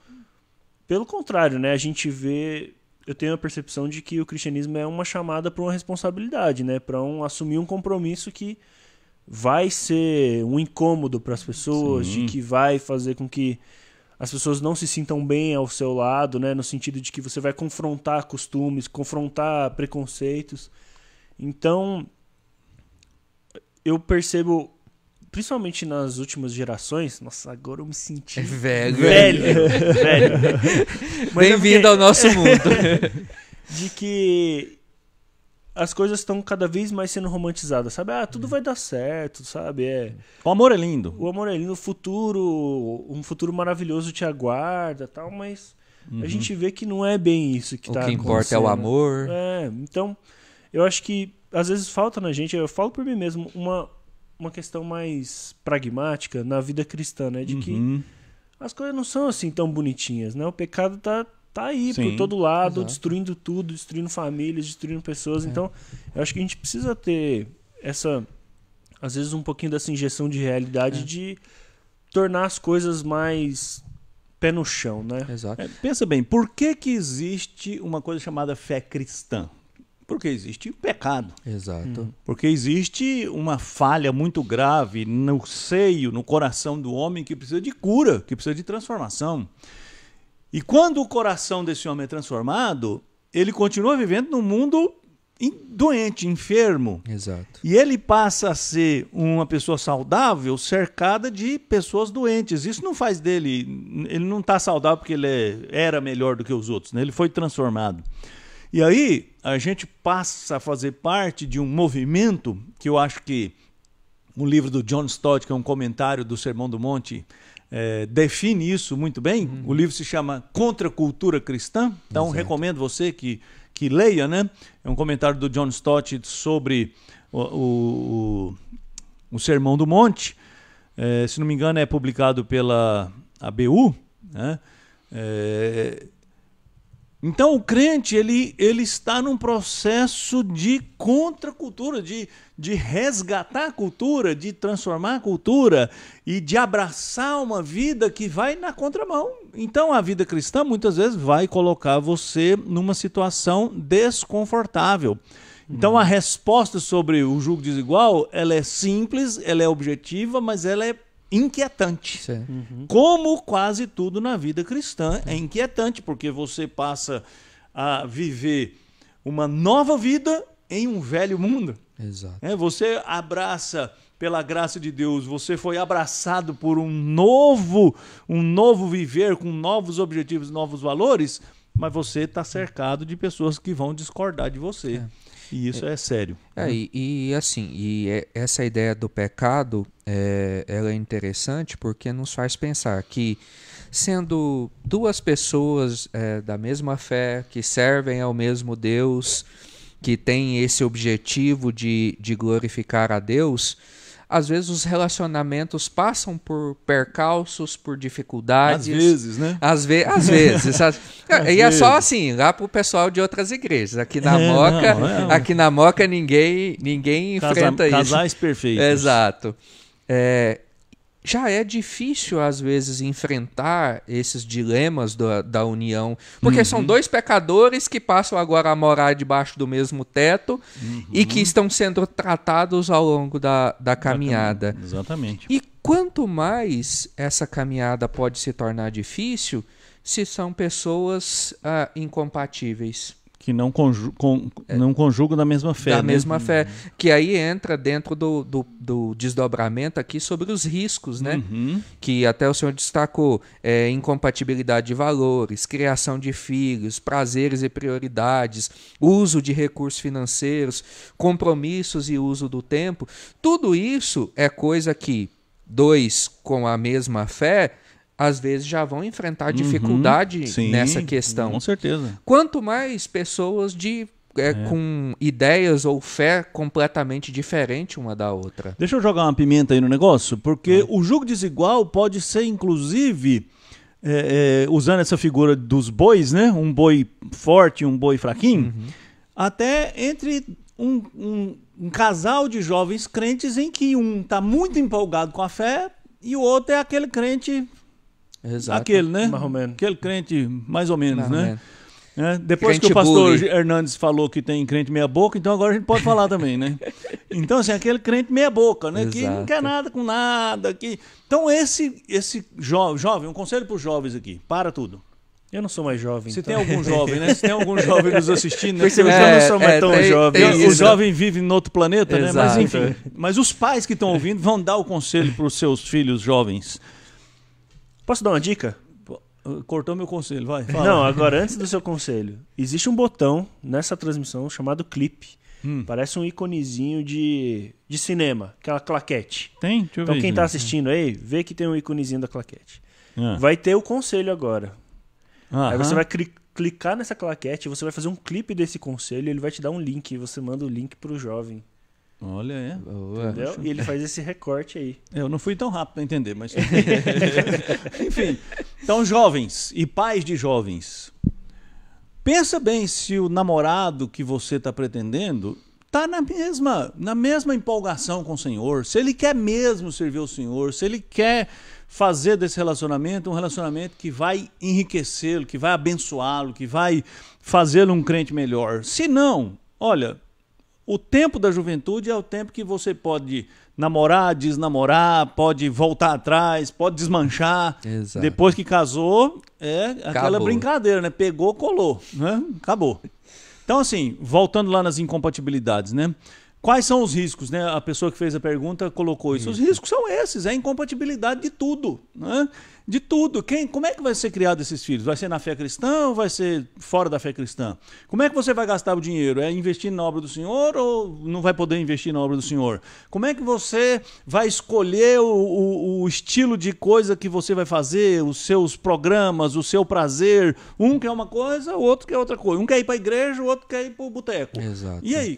Speaker 1: pelo contrário, né? A gente vê... Eu tenho a percepção de que o cristianismo é uma chamada para uma responsabilidade, né? Para assumir um compromisso que vai ser um incômodo para as pessoas, de que vai fazer com que as pessoas não se sintam bem ao seu lado, né? No sentido de que você vai confrontar costumes, confrontar preconceitos. Então, eu percebo, principalmente nas últimas gerações... Nossa, agora eu me senti...
Speaker 3: Velho.
Speaker 1: Bem-vindo
Speaker 3: ao nosso mundo.
Speaker 1: De que as coisas estão cada vez mais sendo romantizadas, sabe? Tudo vai dar certo, sabe?
Speaker 2: O amor é lindo.
Speaker 1: O amor é lindo, um futuro maravilhoso te aguarda, tal, mas a gente vê que não é bem isso que está acontecendo.
Speaker 3: O que importa é o amor.
Speaker 1: Então, eu acho que às vezes falta na gente, eu falo por mim mesmo, uma questão mais pragmática na vida cristã, né? De que as coisas não são assim tão bonitinhas, né? O pecado tá aí por todo lado, destruindo tudo, destruindo famílias, destruindo pessoas. Então, eu acho que a gente precisa ter às vezes, um pouquinho dessa injeção de realidade de tornar as coisas mais pé no chão, né?
Speaker 3: Exato.
Speaker 2: Pensa bem, por que existe uma coisa chamada fé cristã? Porque existe o pecado.
Speaker 3: Exato.
Speaker 2: Porque existe uma falha muito grave no seio, no coração do homem, que precisa de cura, que precisa de transformação. E quando o coração desse homem é transformado, ele continua vivendo num mundo doente, enfermo.
Speaker 3: Exato.
Speaker 2: E ele passa a ser uma pessoa saudável cercada de pessoas doentes. Isso não faz dele... Ele não está saudável porque ele era melhor do que os outros, né? Ele foi transformado. E aí a gente passa a fazer parte de um movimento que eu acho que um livro do John Stott, que é um comentário do Sermão do Monte, define isso muito bem. O livro se chama Contra a Cultura Cristã. Então recomendo você que leia, né? É um comentário do John Stott sobre o Sermão do Monte. Se não me engano, é publicado pela ABU, né? Então o crente ele está num processo de contracultura, de resgatar a cultura, de transformar a cultura e de abraçar uma vida que vai na contramão. Então a vida cristã muitas vezes vai colocar você numa situação desconfortável. Então a resposta sobre o jugo desigual, ela é simples, ela é objetiva, mas ela é inquietante. Como quase tudo na vida cristã é inquietante, porque você passa a viver uma nova vida em um velho mundo.
Speaker 3: Exato.
Speaker 2: Você abraça, pela graça de Deus, você foi abraçado por um novo viver com novos objetivos, novos valores, mas você está cercado de pessoas que vão discordar de você. E isso é sério.
Speaker 3: Essa ideia do pecado, ela é interessante porque nos faz pensar que, sendo duas pessoas da mesma fé, que servem ao mesmo Deus, que têm esse objetivo de glorificar a Deus, às vezes os relacionamentos passam por percalços, por dificuldades.
Speaker 2: Às vezes, né?
Speaker 3: Às vezes. E é só assim, lá pro pessoal de outras igrejas. Aqui na Moca ninguém enfrenta isso.
Speaker 2: Casais perfeitos.
Speaker 3: Exato. Já é difícil, às vezes, enfrentar esses dilemas da união, porque são dois pecadores que passam agora a morar debaixo do mesmo teto e que estão sendo tratados ao longo da caminhada.
Speaker 2: Exatamente.
Speaker 3: E quanto mais essa caminhada pode se tornar difícil, se são pessoas incompatíveis.
Speaker 2: Que não conjugam da mesma fé.
Speaker 3: Da mesma fé. Que aí entra dentro do desdobramento aqui sobre os riscos, né? Que até o senhor destacou. Incompatibilidade de valores, criação de filhos, prazeres e prioridades, uso de recursos financeiros, compromissos e uso do tempo. Tudo isso é coisa que dois com a mesma fé às vezes já vão enfrentar dificuldade nessa questão.
Speaker 2: Com certeza.
Speaker 3: Quanto mais pessoas com ideias ou fé completamente diferente uma da outra.
Speaker 2: Deixa eu jogar uma pimenta aí no negócio, porque o jugo desigual pode ser, inclusive, usando essa figura dos bois, né? Um boi forte e um boi fraquinho, até entre um casal de jovens crentes em que um está muito empolgado com a fé e o outro é aquele crente...
Speaker 3: Exato.
Speaker 2: Aquele, né?
Speaker 1: Marromeno.
Speaker 2: Aquele crente mais ou menos,
Speaker 3: Marromeno.
Speaker 2: né? Depois
Speaker 3: Crente
Speaker 2: que o pastor
Speaker 3: bully.
Speaker 2: Hernandes falou que tem crente meia boca, então agora a gente pode falar também, né? Então, assim, aquele crente meia boca, né? Que não quer nada com nada. Então, esse jovem, um conselho para os jovens aqui, para tudo.
Speaker 1: Eu não sou mais jovem.
Speaker 2: Se
Speaker 1: então.
Speaker 2: tem algum jovem, né? Se tem algum jovem nos assistindo, né?
Speaker 1: Porque eu não sou mais tão jovem.
Speaker 2: O jovem vive em outro planeta, né? Mas
Speaker 3: Exato.
Speaker 2: enfim. Mas os pais que estão ouvindo vão dar o conselho para os seus filhos jovens.
Speaker 1: Posso dar uma dica?
Speaker 2: Cortou meu conselho, vai. Fala.
Speaker 1: Não, agora antes do seu conselho. Existe um botão nessa transmissão chamado clipe. Parece um iconezinho de cinema, aquela claquete.
Speaker 2: Tem? Deixa eu
Speaker 1: Então
Speaker 2: ver.
Speaker 1: quem está assistindo aí, vê que tem um iconezinho da claquete.
Speaker 2: Ah.
Speaker 1: Vai ter o conselho agora.
Speaker 2: Aham.
Speaker 1: Aí você vai clicar nessa claquete, você vai fazer um clipe desse conselho, ele vai te dar um link, e você manda o link pro jovem.
Speaker 2: Olha,
Speaker 1: Entendeu? E ele faz esse recorte aí.
Speaker 2: Eu não fui tão rápido para entender, mas... Enfim, então jovens e pais de jovens, pensa bem se o namorado que você está pretendendo está na mesma empolgação com o Senhor, se ele quer mesmo servir o Senhor, se ele quer fazer desse relacionamento um relacionamento que vai enriquecê-lo, que vai abençoá-lo, que vai fazê-lo um crente melhor. Se não, olha... O tempo da juventude é o tempo que você pode namorar, desnamorar, pode voltar atrás, pode desmanchar.
Speaker 3: Exato.
Speaker 2: Depois que casou, aquela
Speaker 3: Acabou.
Speaker 2: brincadeira, né? Pegou, colou, né? Acabou. Então, assim, voltando lá nas incompatibilidades, né? Quais são os riscos, né? A pessoa que fez a pergunta colocou isso. Os riscos são esses, é a incompatibilidade de tudo, né? De tudo. Como é que vai ser criado esses filhos? Vai ser na fé cristã ou vai ser fora da fé cristã? Como é que você vai gastar o dinheiro? É investindo na obra do Senhor ou não vai poder investir na obra do Senhor? Como é que você vai escolher o estilo de coisa que você vai fazer, os seus programas, o seu prazer? Um quer uma coisa, o outro quer outra coisa. Um quer ir para a igreja, o outro quer ir para o boteco.
Speaker 3: Exato.
Speaker 2: E aí,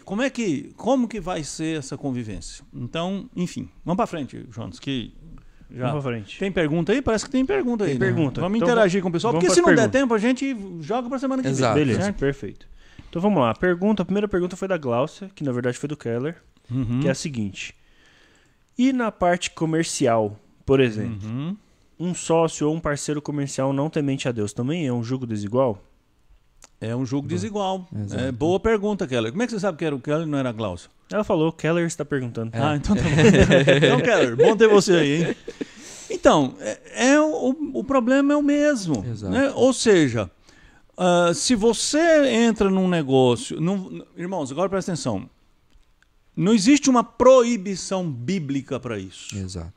Speaker 2: como que vai ser essa convivência? Então, enfim, vamos para frente, Jonas, que já
Speaker 1: vamos pra frente.
Speaker 2: Tem pergunta aí? Parece que tem pergunta aí.
Speaker 1: Tem pergunta.
Speaker 2: Vamos
Speaker 1: então,
Speaker 2: interagir com o pessoal, porque se não der tempo, a gente joga para semana que vem.
Speaker 3: Exato.
Speaker 1: Beleza,
Speaker 2: certo?
Speaker 1: perfeito. Então vamos lá. A primeira pergunta foi da Glaucia, que na verdade foi do Keller, que é a seguinte. E na parte comercial, por exemplo, um sócio ou um parceiro comercial não temente a Deus também é um jugo desigual?
Speaker 2: É um jogo desigual.
Speaker 3: Exato.
Speaker 2: É, boa pergunta, Keller. Como é que você sabe que era o Keller e não era a Glaucia?
Speaker 1: Ela falou, Keller está perguntando.
Speaker 2: Ah, então tá bom. Então, Keller, bom ter você aí, hein? Então, o problema é o mesmo.
Speaker 3: Exato.
Speaker 2: Né? Ou seja, se você entra num negócio... Irmãos, agora presta atenção. Não existe uma proibição bíblica para isso.
Speaker 3: Exato.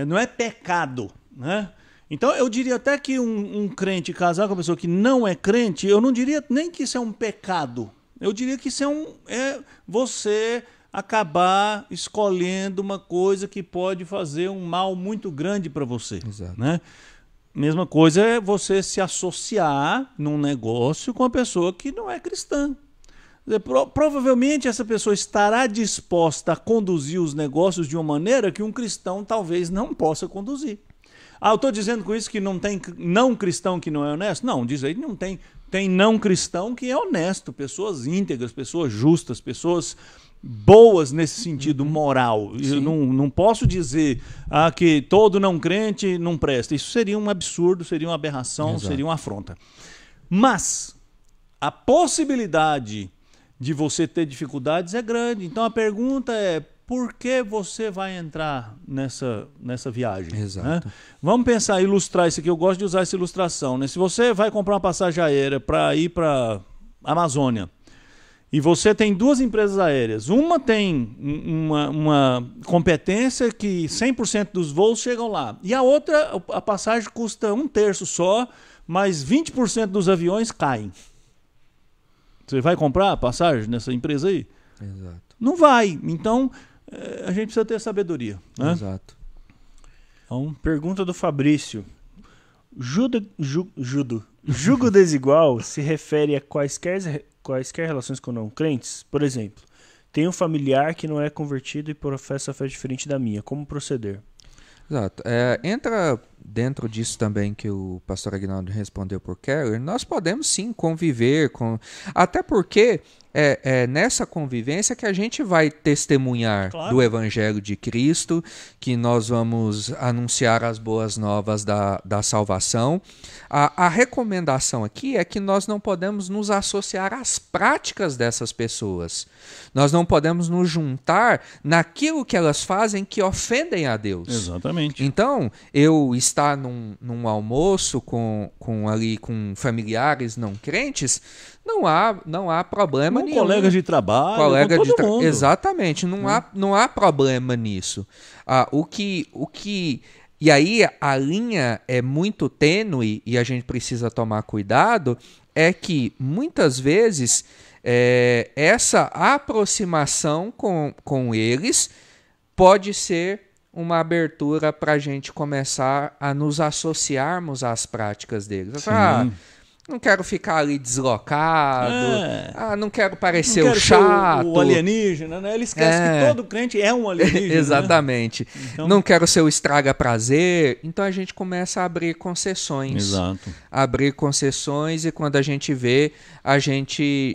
Speaker 2: Não é pecado, né? Então, eu diria até que um crente casar com uma pessoa que não é crente, eu não diria nem que isso é um pecado. Eu diria que isso é você acabar escolhendo uma coisa que pode fazer um mal muito grande para você.
Speaker 3: Exato.
Speaker 2: Né? Mesma coisa é você se associar num negócio com uma pessoa que não é cristã. Provavelmente essa pessoa estará disposta a conduzir os negócios de uma maneira que um cristão talvez não possa conduzir. Eu estou dizendo com isso que não tem não cristão que não é honesto? Não, diz aí que não tem. Tem não cristão que é honesto, pessoas íntegras, pessoas justas, pessoas boas nesse sentido moral. Eu não posso dizer que todo não crente não presta. Isso seria um absurdo, seria uma aberração,
Speaker 3: Exato.
Speaker 2: seria uma afronta. Mas a possibilidade de você ter dificuldades é grande. Então a pergunta é: por que você vai entrar nessa viagem?
Speaker 3: Exato.
Speaker 2: Né? Vamos pensar, ilustrar isso aqui. Eu gosto de usar essa ilustração. Né? Se você vai comprar uma passagem aérea para ir para a Amazônia e você tem duas empresas aéreas, uma tem uma competência que 100% dos voos chegam lá, e a outra, a passagem custa 1/3 só, mas 20% dos aviões caem. Você vai comprar a passagem nessa empresa aí?
Speaker 3: Exato.
Speaker 2: Não vai. Então, a gente precisa ter sabedoria. Né?
Speaker 3: Exato.
Speaker 1: Então, pergunta do Fabrício. Jugo desigual se refere a quaisquer relações com não crentes? Por exemplo, tenho um familiar que não é convertido e professa fé diferente da minha. Como proceder?
Speaker 3: Exato. Entra dentro disso também que o pastor Aguinaldo respondeu por Keller. Nós podemos sim conviver com... Até porque é nessa convivência que a gente vai testemunhar do Evangelho de Cristo, que nós vamos anunciar as boas novas da salvação. A recomendação aqui é que nós não podemos nos associar às práticas dessas pessoas. Nós não podemos nos juntar naquilo que elas fazem que ofendem a Deus.
Speaker 2: Exatamente.
Speaker 3: Então, eu estar num almoço com familiares não crentes, não há problema nenhum.
Speaker 2: Colegas de trabalho, com todo mundo.
Speaker 3: Exatamente, não há problema nisso. E aí a linha é muito tênue e a gente precisa tomar cuidado, é que muitas vezes essa aproximação com eles pode ser uma abertura para a gente começar a nos associarmos às práticas deles. Não quero ficar ali deslocado, não quero parecer o chato.
Speaker 2: O alienígena, né? Ele esquece que todo crente é um alienígena.
Speaker 3: Exatamente.
Speaker 2: Né? Então...
Speaker 3: Não quero ser o estraga-prazer. Então a gente começa a abrir concessões.
Speaker 2: Exato.
Speaker 3: Abrir concessões e quando a gente vê, a gente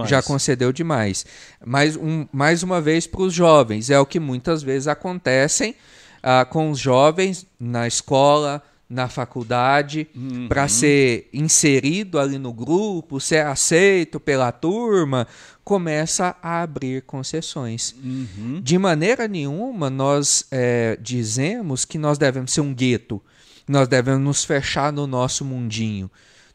Speaker 3: já concedeu demais. Mais uma vez para os jovens, é o que muitas vezes acontecem com os jovens na escola, na faculdade, para ser inserido ali no grupo, ser aceito pela turma, começa a abrir concessões. De maneira nenhuma nós dizemos que nós devemos ser um gueto, nós devemos nos fechar no nosso mundinho.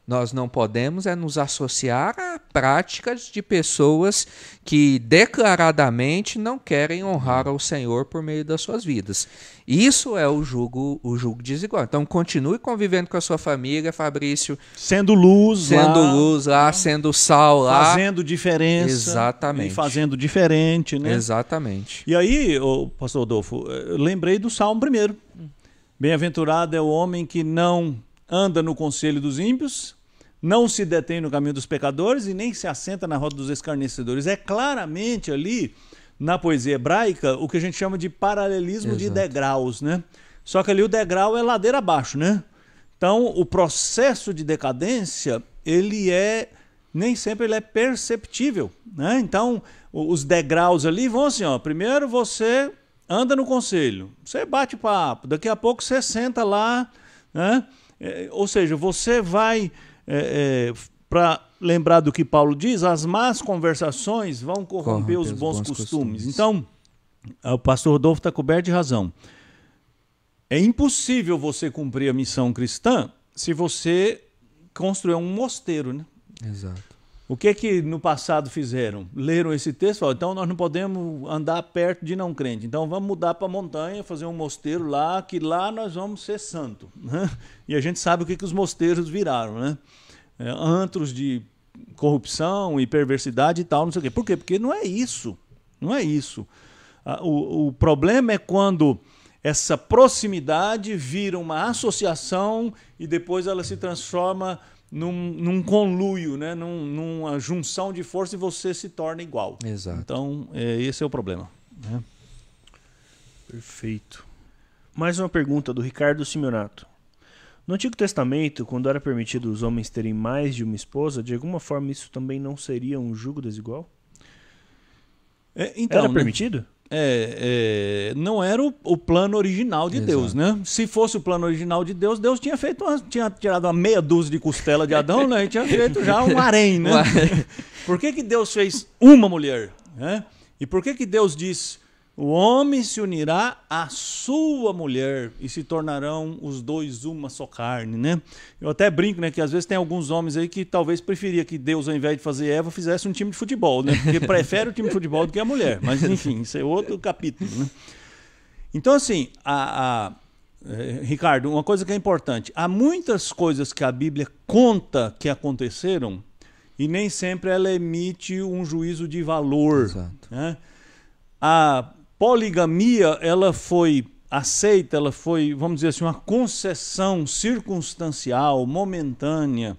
Speaker 3: Nós não podemos nos associar a práticas de pessoas que declaradamente não querem honrar ao Senhor por meio das suas vidas. Isso é o jugo desigual. Então, continue convivendo com a sua família, Fabrício.
Speaker 2: Sendo luz
Speaker 3: lá, sendo sal lá.
Speaker 2: Fazendo diferença.
Speaker 3: Exatamente.
Speaker 2: E fazendo diferente, né?
Speaker 3: Exatamente.
Speaker 2: E aí, pastor Rodolfo, eu lembrei do Salmo 1. Bem-aventurado é o homem que não anda no conselho dos ímpios, não se detém no caminho dos pecadores e nem se assenta na roda dos escarnecedores. É claramente ali, na poesia hebraica, o que a gente chama de paralelismo de degraus, né? Só que ali o degrau é ladeira abaixo, né? Então, o processo de decadência, nem sempre ele é perceptível, né? Então, os degraus ali vão assim, ó. Primeiro você anda no conselho, você bate papo, daqui a pouco você senta lá, né? Ou seja, você vai... para lembrar do que Paulo diz, as más conversações vão corromper os bons costumes. Então, o pastor Rodolfo está coberto de razão. É impossível você cumprir a missão cristã se você construir um mosteiro, né?
Speaker 3: Exato.
Speaker 2: O que no passado fizeram? Leram esse texto e falaram, então nós não podemos andar perto de não crente. Então vamos mudar para a montanha, fazer um mosteiro lá, que lá nós vamos ser santo. Né? E a gente sabe o que os mosteiros viraram, né? Antros de corrupção e perversidade e tal, não sei o quê. Por quê? Porque não é isso. Não é isso. O problema é quando essa proximidade vira uma associação e depois ela se transforma num conluio, né? Numa junção de força e você se torna igual.
Speaker 3: Exato.
Speaker 2: Então, esse é o problema. Né?
Speaker 1: Perfeito. Mais uma pergunta do Ricardo Simeonato. No Antigo Testamento, quando era permitido os homens terem mais de uma esposa, de alguma forma isso também não seria um jugo desigual?
Speaker 2: Então,
Speaker 1: era permitido?
Speaker 2: Não era o plano original de Deus, né? Se fosse o plano original de Deus, Deus tinha tirado uma meia dúzia de costela de Adão, né? E tinha feito já um harém, né? Por que Deus fez uma mulher? Né? E por que Deus diz, o homem se unirá à sua mulher e se tornarão os dois uma só carne, né? Eu até brinco, né, que às vezes tem alguns homens aí que talvez preferia que Deus, ao invés de fazer Eva, fizesse um time de futebol, né? Porque prefere o time de futebol do que a mulher. Mas, enfim, isso é outro capítulo, né? Então, assim, Ricardo, uma coisa que é importante. Há muitas coisas que a Bíblia conta que aconteceram e nem sempre ela emite um juízo de valor.
Speaker 3: Exato.
Speaker 2: Né? A poligamia, ela foi aceita, ela foi, vamos dizer assim, uma concessão circunstancial, momentânea,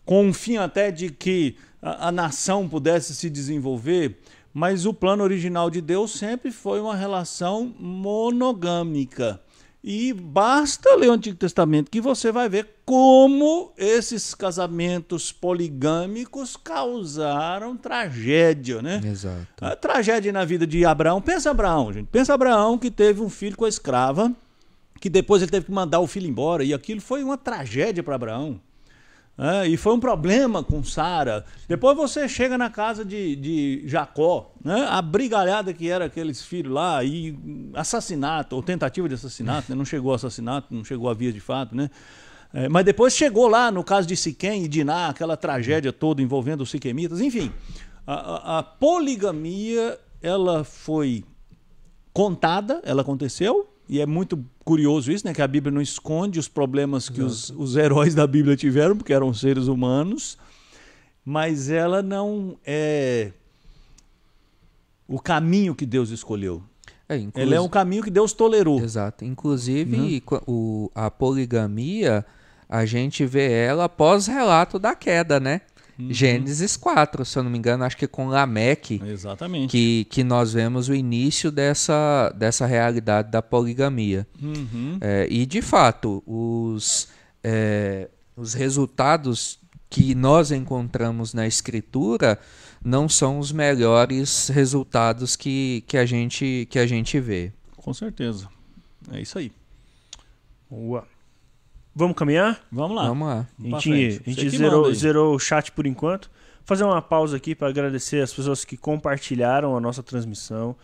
Speaker 2: com o fim até de que a nação pudesse se desenvolver, mas o plano original de Deus sempre foi uma relação monogâmica. E basta ler o Antigo Testamento que você vai ver como esses casamentos poligâmicos causaram tragédia, né?
Speaker 3: Exato.
Speaker 2: A tragédia na vida de Abraão. Pensa Abraão, gente. Pensa Abraão que teve um filho com a escrava, que depois ele teve que mandar o filho embora. E aquilo foi uma tragédia para Abraão. E foi um problema com Sara. Depois você chega na casa de Jacó, né? A brigalhada que era aqueles filhos lá, e assassinato, ou tentativa de assassinato, né? Não chegou a assassinato, não chegou a vias de fato, né? Mas depois chegou lá no caso de Siquém e Diná, aquela tragédia toda envolvendo os siquemitas. Enfim, a poligamia, ela foi contada, ela aconteceu. E é muito curioso isso, né? Que a Bíblia não esconde os problemas que os heróis da Bíblia tiveram, porque eram seres humanos, mas ela não é o caminho que Deus escolheu. Ela é um caminho que Deus tolerou.
Speaker 3: Exato. Inclusive, a poligamia, a gente vê ela após relato da queda, né? Gênesis 4, se eu não me engano, acho que com Lameque.
Speaker 2: Exatamente.
Speaker 3: Que nós vemos o início dessa realidade da poligamia. E, de fato, os resultados que nós encontramos na Escritura não são os melhores resultados que a gente vê.
Speaker 2: Com certeza. É isso aí.
Speaker 1: Boa. Vamos caminhar?
Speaker 2: Vamos lá.
Speaker 3: Vamos lá.
Speaker 1: A gente zerou o chat por enquanto. fazer uma pausa aqui para agradecer as pessoas que compartilharam a nossa transmissão.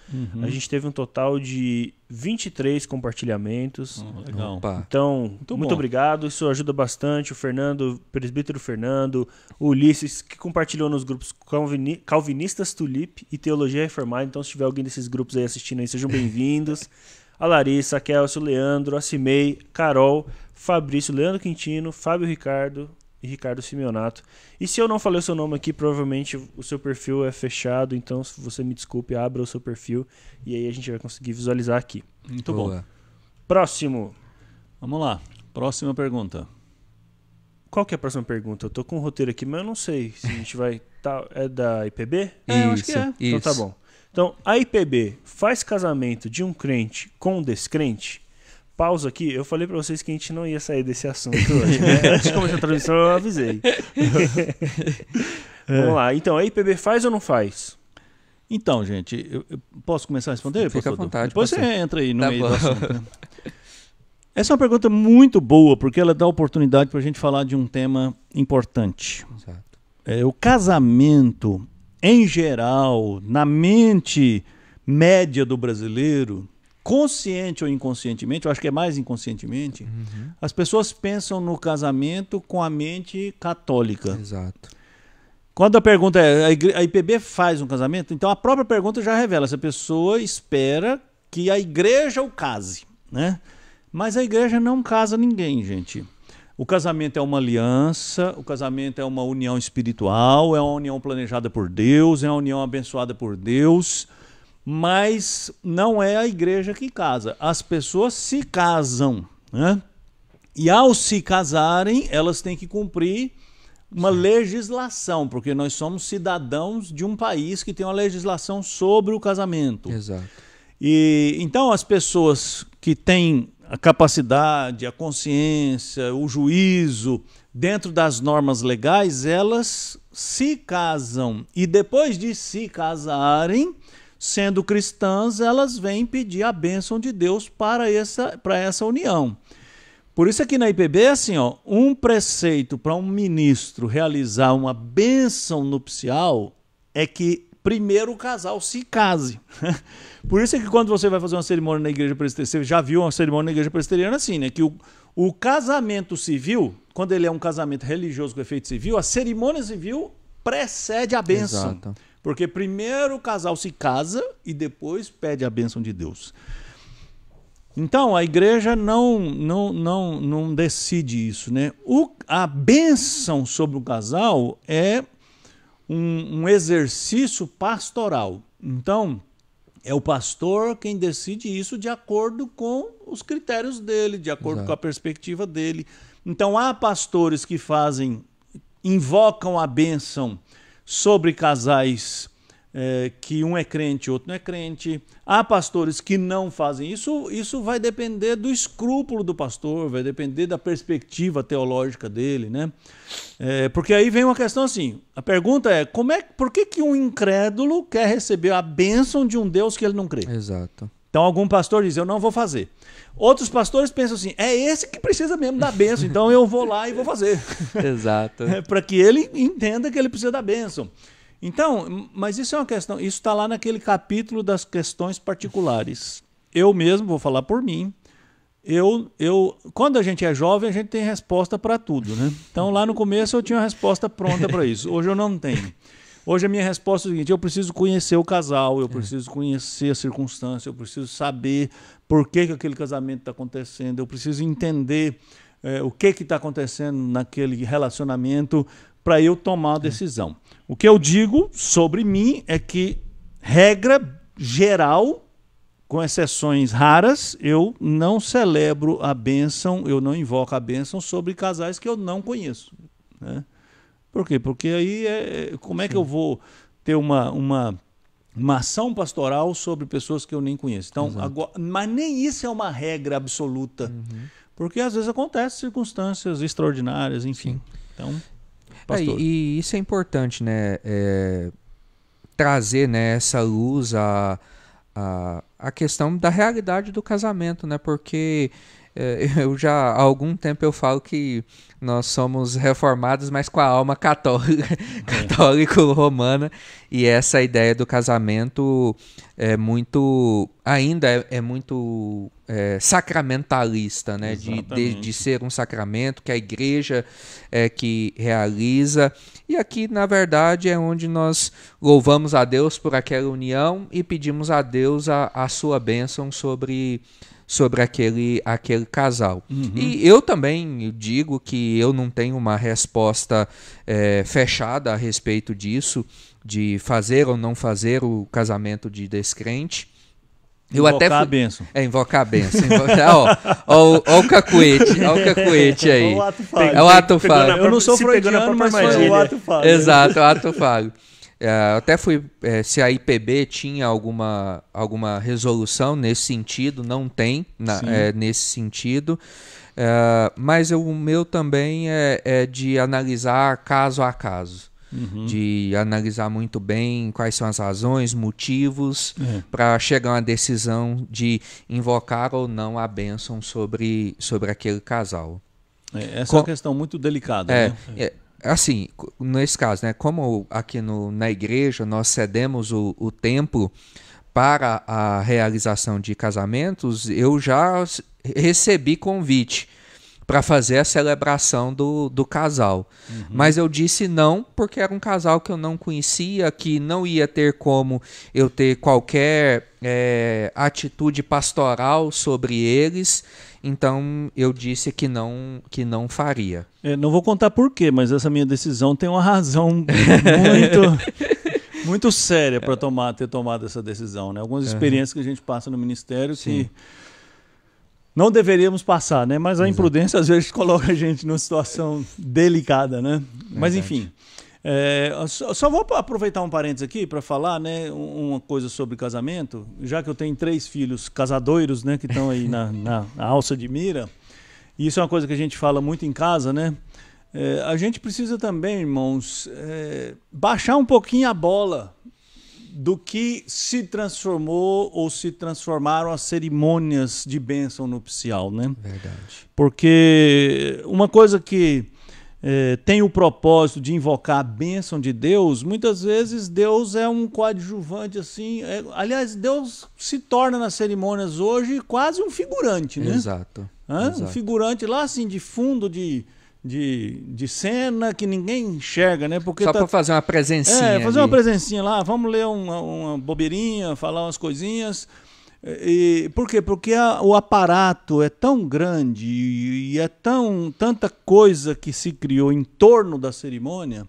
Speaker 1: A gente teve um total de 23 compartilhamentos.
Speaker 2: Legal.
Speaker 3: Opa.
Speaker 1: Então, muito obrigado. Isso ajuda bastante. O Fernando, o presbítero Fernando, o Ulisses, que compartilhou nos grupos Calvinistas Tulip e Teologia Reformada. Então, se tiver alguém desses grupos aí assistindo aí, sejam bem-vindos. A Larissa, a Kelso, o Leandro, a Cimei, Carol, Fabrício, Leandro Quintino, Fábio Ricardo e Ricardo Simeonato. E se eu não falei o seu nome aqui, provavelmente o seu perfil é fechado, então se você me desculpe, abra o seu perfil e aí a gente vai conseguir visualizar aqui.
Speaker 2: Muito
Speaker 3: Boa.
Speaker 2: bom.
Speaker 1: Próximo.
Speaker 2: Vamos lá. Próxima pergunta.
Speaker 1: Qual que é a próxima pergunta? Eu tô com o roteiro aqui, mas eu não sei se a gente vai... É da IPB?
Speaker 2: Eu acho que é.
Speaker 1: Então tá bom. Então, a IPB faz casamento de um crente com um descrente? Pausa aqui, eu falei pra vocês que a gente não ia sair desse assunto hoje, né? Antes de começar a transmissão, eu avisei. Vamos lá, então, a IPB faz ou não faz?
Speaker 2: Então, gente, eu posso começar a responder?
Speaker 3: Fica à vontade.
Speaker 2: Depois você entra aí no
Speaker 3: Tá
Speaker 2: meio
Speaker 3: bom.
Speaker 2: do assunto. Né? Essa é uma pergunta muito boa, porque ela dá oportunidade para a gente falar de um tema importante.
Speaker 3: Exato.
Speaker 2: O casamento, em geral, na mente média do brasileiro, consciente ou inconscientemente, eu acho que é mais inconscientemente, as pessoas pensam no casamento com a mente católica.
Speaker 3: Exato.
Speaker 2: Quando a pergunta é, a IPB faz um casamento? Então a própria pergunta já revela se a pessoa espera que a igreja o case, né? Mas a igreja não casa ninguém, gente. O casamento é uma aliança, o casamento é uma união espiritual, é uma união planejada por Deus, é uma união abençoada por Deus, mas não é a igreja que casa. As pessoas se casam, né? E ao se casarem, elas têm que cumprir uma legislação, porque nós somos cidadãos de um país que tem uma legislação sobre o casamento.
Speaker 3: Exato.
Speaker 2: E então as pessoas que têm a capacidade, a consciência, o juízo dentro das normas legais, elas se casam e depois de se casarem, sendo cristãs, elas vêm pedir a bênção de Deus para essa união. Por isso aqui na IPB é assim, ó, um preceito para um ministro realizar uma bênção nupcial é que primeiro o casal se case. Por isso é que quando você vai fazer uma cerimônia na igreja presbiteriana, você já viu uma cerimônia na igreja presbiteriana assim, né? Que o casamento civil, quando ele é um casamento religioso com efeito civil, a cerimônia civil precede a bênção.
Speaker 3: Exato.
Speaker 2: Porque primeiro o casal se casa e depois pede a bênção de Deus. Então, a igreja não decide isso, né? A bênção sobre o casal é um exercício pastoral. Então, é o pastor quem decide isso de acordo com os critérios dele, de acordo com a perspectiva dele. Então, há pastores que invocam a bênção sobre casais que um é crente e outro não é crente. Há pastores que não fazem isso. Isso vai depender do escrúpulo do pastor, vai depender da perspectiva teológica dele, né? Porque aí vem uma questão assim, a pergunta é, por que um incrédulo quer receber a bênção de um Deus que ele não crê?
Speaker 3: Exato.
Speaker 2: Então algum pastor diz, eu não vou fazer. Outros pastores pensam assim, é esse que precisa mesmo da bênção, então eu vou lá e vou fazer.
Speaker 3: Exato.
Speaker 2: Para que ele entenda que ele precisa da bênção. Então, mas isso é uma questão, isso está lá naquele capítulo das questões particulares. Eu mesmo, vou falar por mim, quando a gente é jovem, a gente tem resposta para tudo, né? Então lá no começo eu tinha uma resposta pronta para isso, hoje eu não tenho. Hoje a minha resposta é o seguinte, eu preciso conhecer o casal, eu preciso conhecer a circunstância, eu preciso saber por que aquele casamento está acontecendo, eu preciso entender o que está acontecendo naquele relacionamento para eu tomar a decisão. O que eu digo sobre mim é que, regra geral, com exceções raras, eu não celebro a bênção, eu não invoco a bênção sobre casais que eu não conheço, né? Por quê? Porque aí, como é que eu vou ter uma ação pastoral sobre pessoas que eu nem conheço? Então, agora, mas nem isso é uma regra absoluta, porque às vezes acontecem circunstâncias extraordinárias, enfim. Então...
Speaker 3: E isso é importante, né? Trazer, né, essa luz a questão da realidade do casamento, né? Porque eu já há algum tempo eu falo que nós somos reformados, mas com a alma católica, católico-romana, e essa ideia do casamento ainda é muito sacramentalista, né? De ser um sacramento que a igreja é que realiza. E aqui, na verdade, é onde nós louvamos a Deus por aquela união e pedimos a Deus a sua bênção sobre aquele casal. Uhum. E eu também digo que eu não tenho uma resposta fechada a respeito disso, de fazer ou não fazer o casamento de descrente.
Speaker 2: Invocar a bênção.
Speaker 3: Invocar a bênção. Ó o cacuete aí. É o ato falho.
Speaker 2: Eu não sou freudiano, mas foi o ato falho.
Speaker 3: Exato, o ato falho. Até fui se a IPB tinha alguma resolução nesse sentido, não tem nesse sentido, mas o meu também é de analisar caso a caso, de analisar muito bem quais são as razões, motivos, para chegar a uma decisão de invocar ou não a bênção sobre aquele casal.
Speaker 2: Essa é uma questão muito delicada, né?
Speaker 3: Assim, nesse caso, né, como aqui na igreja nós cedemos o templo para a realização de casamentos, eu já recebi convite para fazer a celebração do casal. Mas eu disse não, porque era um casal que eu não conhecia, que não ia ter como eu ter qualquer atitude pastoral sobre eles. Então eu disse que não faria.
Speaker 2: Não vou contar por quê, mas essa minha decisão tem uma razão muito séria para ter tomado essa decisão, né? Algumas experiências que a gente passa no ministério que não deveríamos passar, né? Mas a imprudência às vezes coloca a gente numa situação delicada, né? Mas enfim. Só vou aproveitar um parênteses aqui para falar, né, uma coisa sobre casamento, já que eu tenho 3 filhos casadoiros, né, que estão aí na alça de mira, e isso é uma coisa que a gente fala muito em casa, né? A gente precisa também, irmãos, baixar um pouquinho a bola do que se transformou ou se transformaram as cerimônias de bênção nupcial, né?
Speaker 3: Verdade.
Speaker 2: Porque uma coisa que tem o propósito de invocar a bênção de Deus, muitas vezes Deus é um coadjuvante assim. Aliás, Deus se torna nas cerimônias hoje quase um figurante, né?
Speaker 3: Exato.
Speaker 2: Um figurante lá assim de fundo de cena que ninguém enxerga, né? Porque
Speaker 3: só para fazer uma presencinha.
Speaker 2: Fazer uma presencinha lá, vamos ler uma bobeirinha, falar umas coisinhas. Por quê? Porque o aparato é tão grande e é tanta coisa que se criou em torno da cerimônia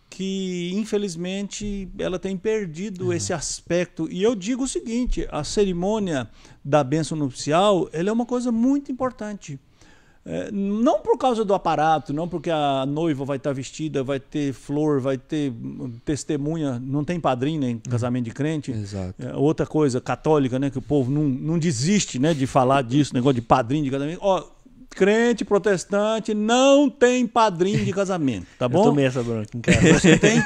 Speaker 2: que, infelizmente, ela tem perdido esse aspecto. E eu digo o seguinte, a cerimônia da bênção nupcial, ela é uma coisa muito importante. Não por causa do aparato, não porque a noiva vai estar vestida, vai ter flor, vai ter testemunha, não tem padrinho em casamento de crente.
Speaker 3: Exato.
Speaker 2: Outra coisa católica, né, que o povo não desiste, né, de falar disso, negócio de padrinho de casamento. Crente protestante não tem padrinho de casamento, tá bom?
Speaker 1: Eu tomei essa bronca em casa.
Speaker 2: Você tem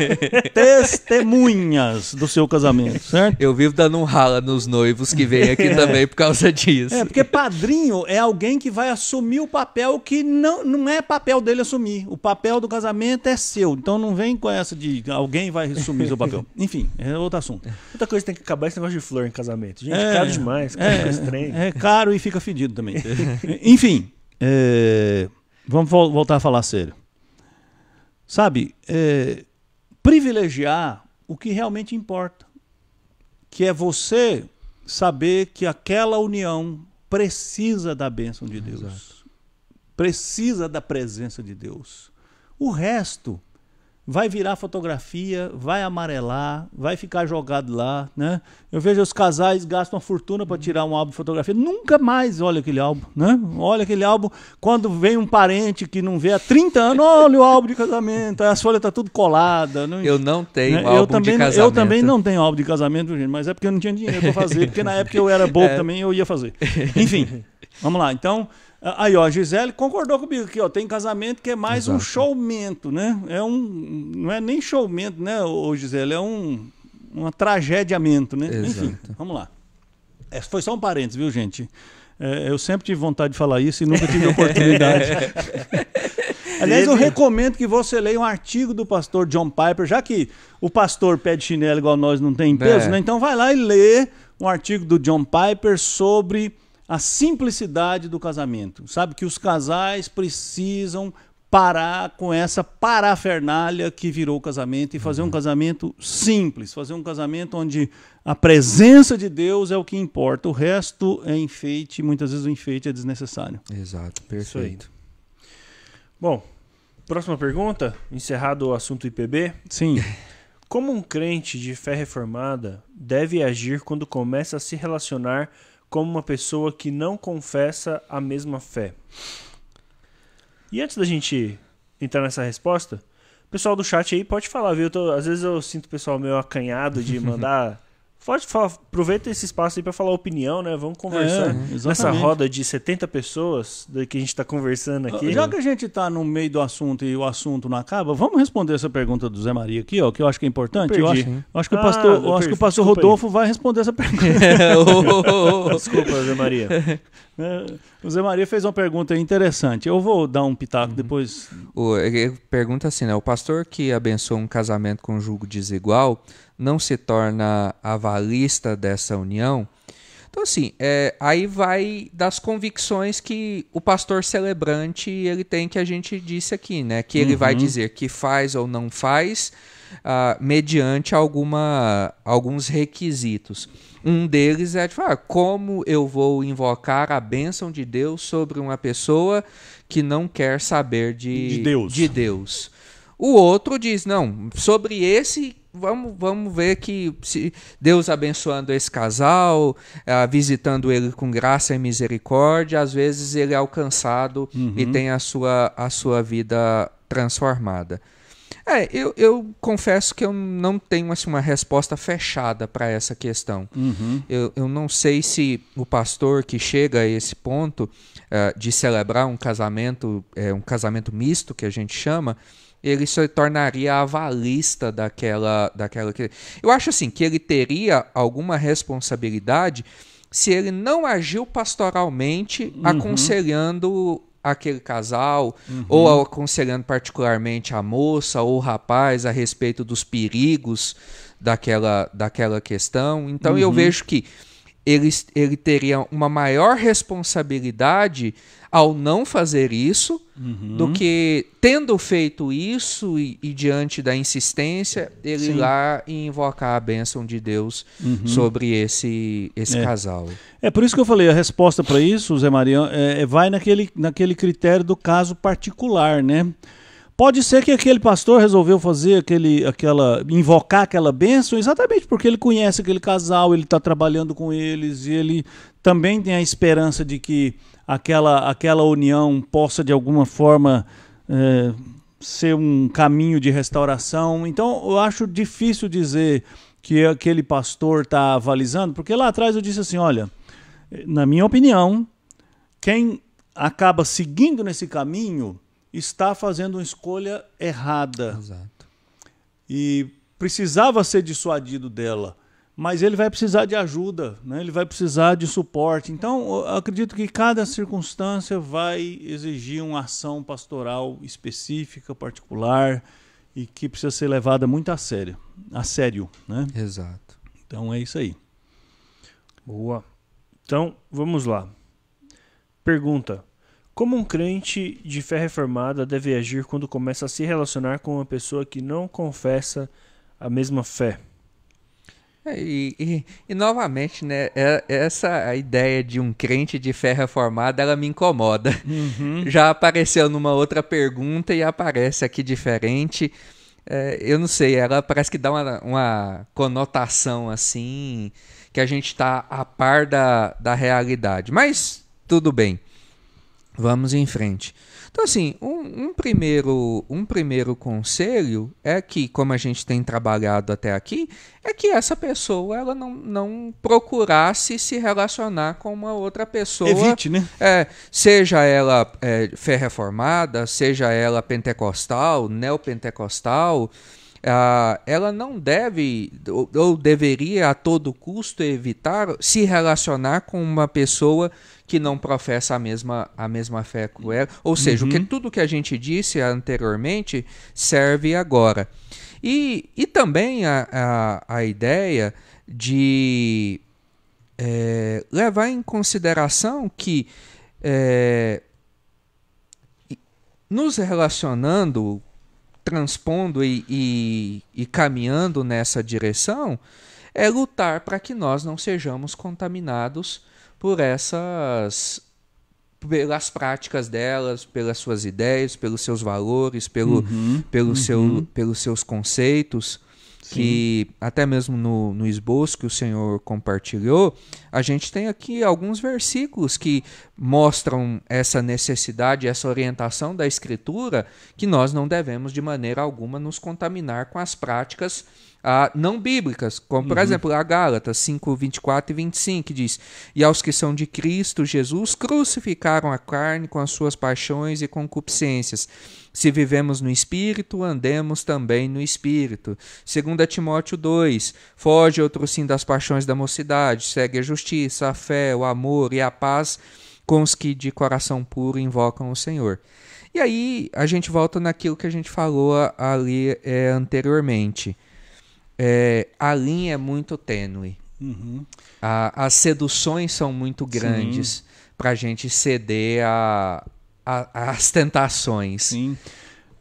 Speaker 2: testemunhas do seu casamento, certo?
Speaker 3: Eu vivo dando um rala nos noivos que vêm aqui também por causa disso.
Speaker 2: Porque padrinho é alguém que vai assumir o papel que não é papel dele assumir. O papel do casamento é seu. Então não vem com essa de alguém vai assumir seu papel. Enfim, é outro assunto.
Speaker 1: Outra coisa que tem que acabar é esse negócio de flor em casamento. Gente, caro demais, caro estranho.
Speaker 2: É caro e fica fedido também. Enfim. Vamos voltar a falar sério. Sabe, privilegiar o que realmente importa, que é você saber que aquela união precisa da bênção de Deus. Exato. Precisa da presença de Deus. O resto vai virar fotografia, vai amarelar, vai ficar jogado lá, né? Eu vejo os casais gastam uma fortuna para tirar um álbum de fotografia, nunca mais olha aquele álbum, né? Olha aquele álbum, quando vem um parente que não vê há 30 anos, olha o álbum de casamento, as folhas tá tudo colada.
Speaker 3: Eu não tenho álbum de casamento.
Speaker 2: Eu também não tenho álbum de casamento, gente, mas é porque eu não tinha dinheiro para fazer, porque na época eu era bobo também, eu ia fazer. Enfim, vamos lá, então... Aí, a Gisele concordou comigo aqui, tem casamento que é mais um showmento, né? Não é nem showmento, né, Gisele? É uma tragediamento, né?
Speaker 3: Exato.
Speaker 2: Enfim, vamos lá. Foi só um parênteses, viu, gente? Eu sempre tive vontade de falar isso e nunca tive oportunidade. Aliás, eu recomendo que você leia um artigo do pastor John Piper, já que o pastor pé de chinelo igual nós não tem peso, né? Então vai lá e lê um artigo do John Piper sobre a simplicidade do casamento. Sabe que os casais precisam parar com essa parafernália que virou o casamento e fazer um casamento simples, fazer um casamento onde a presença de Deus é o que importa, o resto é enfeite, muitas vezes o enfeite é desnecessário.
Speaker 3: Exato, perfeito.
Speaker 1: Bom, próxima pergunta, encerrado o assunto IPB.
Speaker 2: Sim.
Speaker 1: Como um crente de fé reformada deve agir quando começa a se relacionar com uma pessoa que não confessa a mesma fé? E antes da gente entrar nessa resposta, o pessoal do chat aí pode falar, viu? Às vezes eu sinto o pessoal meio acanhado de mandar... Pode falar, aproveita esse espaço aí para falar opinião, né? Vamos conversar nessa roda de 70 pessoas que a gente está conversando aqui.
Speaker 2: Já que a gente está no meio do assunto e o assunto não acaba, vamos responder essa pergunta do Zé Maria aqui, ó, que eu acho que é importante. Eu acho que o pastor Rodolfo vai responder essa pergunta.
Speaker 1: Desculpa, Zé Maria.
Speaker 2: O Zé Maria fez uma pergunta interessante. Eu vou dar um pitaco depois.
Speaker 3: Ele pergunta assim, né? O pastor que abençoa um casamento com julgo desigual não se torna avalista dessa união? Então, assim, aí vai das convicções que o pastor celebrante ele tem, que a gente disse aqui, né? Que ele vai dizer que faz ou não faz mediante alguns requisitos. Um deles é de falar, como eu vou invocar a bênção de Deus sobre uma pessoa que não quer saber de Deus. O outro diz, não, sobre esse... Vamos ver que se Deus abençoando esse casal, visitando ele com graça e misericórdia, às vezes ele é alcançado e tem a sua vida transformada. Eu confesso que eu não tenho assim, uma resposta fechada para essa questão. Eu não sei se o pastor que chega a esse ponto de celebrar um casamento misto, que a gente chama, ele se tornaria avalista daquela... Eu acho assim, que ele teria alguma responsabilidade se ele não agiu pastoralmente aconselhando aquele casal, ou aconselhando particularmente a moça ou o rapaz a respeito dos perigos daquela questão. Então eu vejo que ele teria uma maior responsabilidade ao não fazer isso do que, tendo feito isso e diante da insistência, ele ir lá e invocar a bênção de Deus sobre esse casal.
Speaker 2: É por isso que eu falei, a resposta para isso, Zé Maria, vai naquele critério do caso particular, né? Pode ser que aquele pastor resolveu fazer invocar aquela bênção exatamente porque ele conhece aquele casal, ele está trabalhando com eles e ele também tem a esperança de que aquela união possa de alguma forma ser um caminho de restauração. Então eu acho difícil dizer que aquele pastor está avalizando, porque lá atrás eu disse assim, olha, na minha opinião, quem acaba seguindo nesse caminho está fazendo uma escolha errada.
Speaker 3: Exato.
Speaker 2: E precisava ser dissuadido dela, mas ele vai precisar de ajuda, né? Ele vai precisar de suporte. Então, eu acredito que cada circunstância vai exigir uma ação pastoral específica, particular, e que precisa ser levada muito a sério, né?
Speaker 3: Exato.
Speaker 2: Então, é isso aí.
Speaker 1: Boa. Então, vamos lá. Pergunta. Como um crente de fé reformada deve agir quando começa a se relacionar com uma pessoa que não confessa a mesma fé?
Speaker 3: E novamente, né, essa ideia de um crente de fé reformada, ela me incomoda. Já apareceu numa outra pergunta e aparece aqui diferente. Eu não sei, ela parece que dá uma conotação assim, que a gente está a par da realidade. Mas tudo bem. Vamos em frente. Então, assim, um primeiro conselho é que, como a gente tem trabalhado até aqui, é que essa pessoa ela não procurasse se relacionar com uma outra pessoa.
Speaker 2: Evite, né?
Speaker 3: Seja ela fé reformada, seja ela pentecostal, neopentecostal, ela não deve ou deveria a todo custo evitar se relacionar com uma pessoa que não professa a mesma fé que ela. Ou seja, tudo que a gente disse anteriormente serve agora. E também a ideia de levar em consideração que nos relacionando, transpondo e caminhando nessa direção, é lutar para que nós não sejamos contaminados pelas práticas delas, pelas suas ideias, pelos seus valores, pelos seus conceitos. Sim. Que até mesmo no esboço que o Senhor compartilhou, a gente tem aqui alguns versículos que mostram essa necessidade, essa orientação da Escritura, que nós não devemos de maneira alguma nos contaminar com as práticas não bíblicas, como por exemplo a Gálatas 5, 24 e 25, que diz: e aos que são de Cristo Jesus crucificaram a carne com as suas paixões e concupiscências. Se vivemos no Espírito, andemos também no Espírito. 2 Timóteo 2, foge outrossim das paixões da mocidade, segue a justiça, a fé, o amor e a paz com os que de coração puro invocam o Senhor. E aí a gente volta naquilo que a gente falou ali anteriormente. A linha é muito tênue. As seduções são muito grandes para a gente ceder às tentações.
Speaker 2: Sim.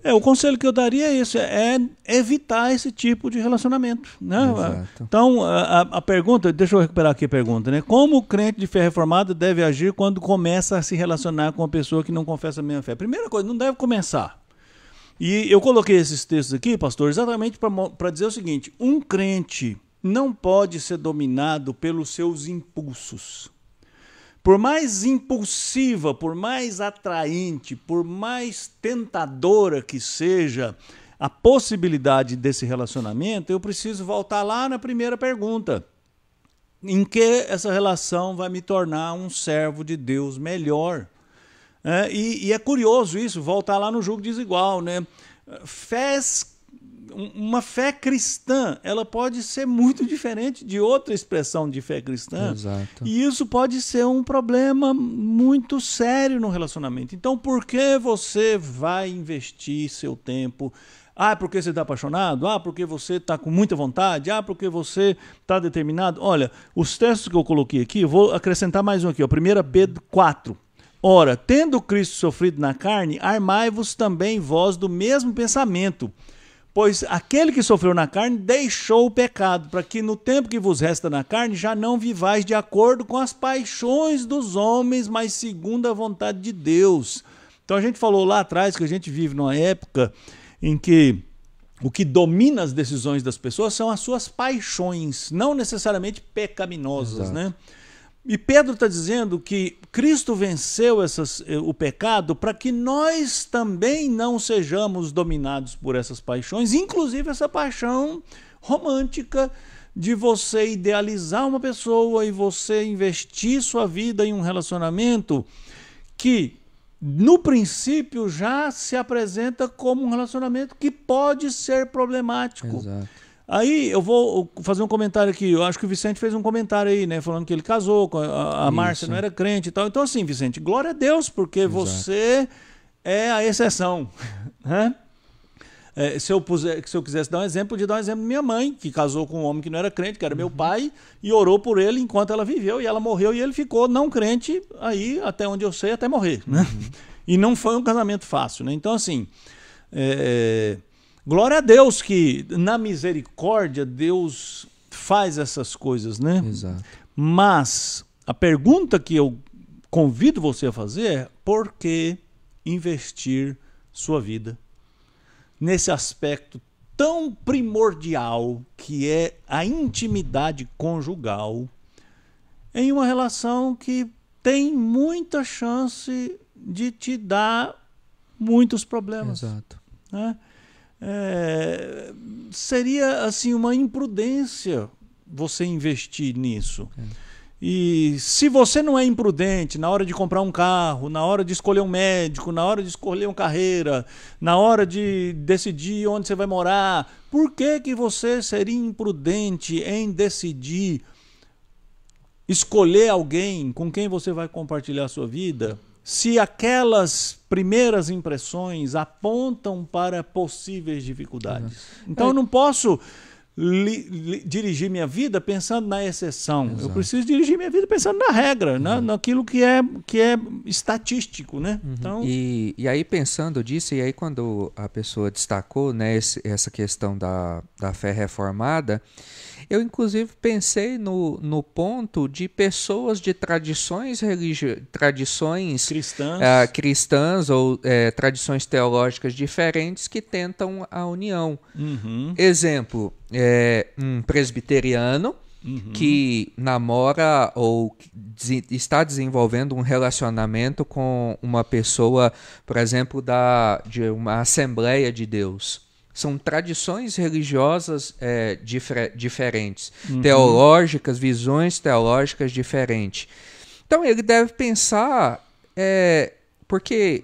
Speaker 2: O conselho que eu daria é isso, é evitar esse tipo de relacionamento, né?
Speaker 3: Exato.
Speaker 2: Então, a pergunta, deixa eu recuperar aqui a pergunta, né? Como o crente de fé reformada deve agir quando começa a se relacionar com uma pessoa que não confessa a mesma fé? Primeira coisa, não deve começar. E eu coloquei esses textos aqui, pastor, exatamente para dizer o seguinte: um crente não pode ser dominado pelos seus impulsos. Por mais impulsiva, por mais atraente, por mais tentadora que seja a possibilidade desse relacionamento, eu preciso voltar lá na primeira pergunta. Em que essa relação vai me tornar um servo de Deus melhor? E é curioso isso, voltar lá no julgo desigual, né? Uma fé cristã, ela pode ser muito diferente de outra expressão de fé cristã.
Speaker 3: Exato.
Speaker 2: E isso pode ser um problema muito sério no relacionamento. Então, por que você vai investir seu tempo? Porque você está apaixonado? Porque você está com muita vontade? Porque você está determinado? Olha, os textos que eu coloquei aqui, eu vou acrescentar mais um aqui, 1 Pedro 4. Ora, tendo Cristo sofrido na carne, armai-vos também vós do mesmo pensamento. Pois aquele que sofreu na carne deixou o pecado, para que no tempo que vos resta na carne já não vivais de acordo com as paixões dos homens, mas segundo a vontade de Deus. Então a gente falou lá atrás que a gente vive numa época em que o que domina as decisões das pessoas são as suas paixões, não necessariamente pecaminosas, né? E Pedro está dizendo que Cristo venceu o pecado para que nós também não sejamos dominados por essas paixões, inclusive essa paixão romântica de você idealizar uma pessoa e você investir sua vida em um relacionamento que, no princípio, já se apresenta como um relacionamento que pode ser problemático.
Speaker 3: Exato.
Speaker 2: Aí eu vou fazer um comentário aqui. Eu acho que o Vicente fez um comentário aí, né? Falando que ele casou, a Márcia não era crente e tal. Então, assim, Vicente, glória a Deus, porque Exato. Você é a exceção. Né? Se eu quisesse dar um exemplo, podia dar um exemplo da minha mãe, que casou com um homem que não era crente, que era meu pai, e orou por ele enquanto ela viveu, e ela morreu, e ele ficou não crente, aí, até onde eu sei, até morrer. Né? E não foi um casamento fácil. Né? Então, assim... glória a Deus que, na misericórdia, Deus faz essas coisas, né?
Speaker 3: Exato.
Speaker 2: Mas a pergunta que eu convido você a fazer é: por que investir sua vida nesse aspecto tão primordial que é a intimidade conjugal em uma relação que tem muita chance de te dar muitos problemas?
Speaker 3: Exato.
Speaker 2: Né? Seria assim uma imprudência você investir nisso. E se você não é imprudente na hora de comprar um carro, na hora de escolher um médico, na hora de escolher uma carreira, na hora de decidir onde você vai morar, por que você seria imprudente em decidir escolher alguém com quem você vai compartilhar a sua vida, se aquelas primeiras impressões apontam para possíveis dificuldades? Então eu não posso dirigir minha vida pensando na exceção.
Speaker 3: Exato.
Speaker 2: Eu preciso dirigir minha vida pensando na regra, naquilo que é estatístico, né? Então,
Speaker 3: E aí pensando disso, e aí quando a pessoa destacou, né, essa questão da fé reformada, eu inclusive pensei no ponto de pessoas de tradições cristãs ou tradições teológicas diferentes que tentam a união. Exemplo, um presbiteriano que namora ou está desenvolvendo um relacionamento com uma pessoa, por exemplo, de uma Assembleia de Deus. São tradições religiosas diferentes, teológicas, visões teológicas diferentes. Então ele deve pensar, porque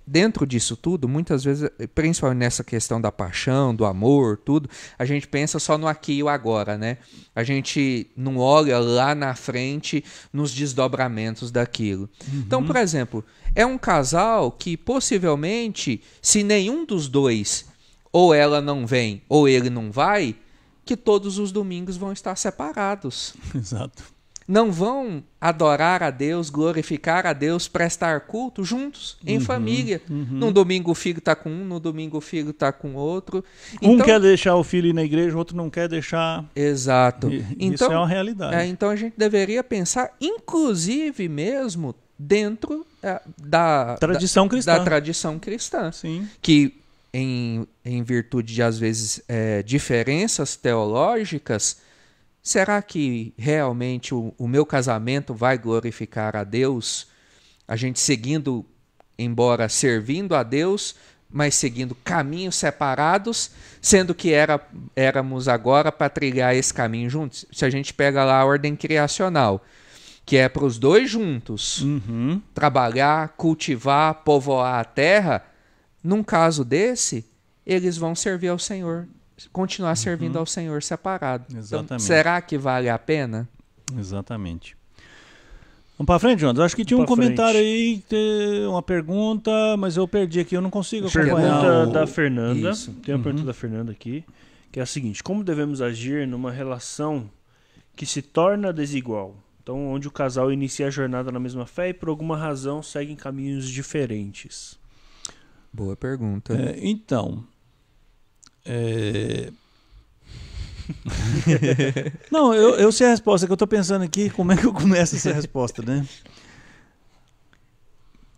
Speaker 3: dentro disso tudo, muitas vezes, principalmente nessa questão da paixão, do amor, tudo, a gente pensa só no aqui e o agora, né? A gente não olha lá na frente nos desdobramentos daquilo. Então, por exemplo, é um casal que possivelmente, se nenhum dos dois, ou ela não vem, ou ele não vai, que todos os domingos vão estar separados.
Speaker 2: Exato.
Speaker 3: Não vão adorar a Deus, glorificar a Deus, prestar culto juntos, em família. Num domingo o filho está com um, no domingo o filho está com outro.
Speaker 2: Um quer deixar o filho ir na igreja, o outro não quer deixar.
Speaker 3: Exato.
Speaker 2: Isso é uma realidade.
Speaker 3: Então a gente deveria pensar, inclusive mesmo, dentro da
Speaker 2: tradição cristã.
Speaker 3: Da tradição cristã.
Speaker 2: Sim.
Speaker 3: Que em virtude de, às vezes, diferenças teológicas, será que realmente o meu casamento vai glorificar a Deus? A gente seguindo, embora servindo a Deus, mas seguindo caminhos separados, sendo que éramos agora para trilhar esse caminho juntos. Se a gente pega lá a ordem criacional, que é para os dois juntos, trabalhar, cultivar, povoar a terra, num caso desse, eles vão servir ao Senhor, continuar servindo ao Senhor separado.
Speaker 2: Exatamente.
Speaker 3: Então, será que vale a pena?
Speaker 2: Exatamente. Vamos para frente, Jonas? Acho que tinha um comentário aí, uma pergunta, mas eu perdi aqui, eu não consigo acompanhar.
Speaker 1: Pergunta da Fernanda.
Speaker 3: Isso.
Speaker 1: Tem uma pergunta da Fernanda aqui, que é a seguinte: como devemos agir numa relação que se torna desigual? Então, onde o casal inicia a jornada na mesma fé e por alguma razão seguem caminhos diferentes.
Speaker 3: Boa pergunta.
Speaker 2: Não, eu sei a resposta, que eu estou pensando aqui, como é que eu começo essa resposta, né?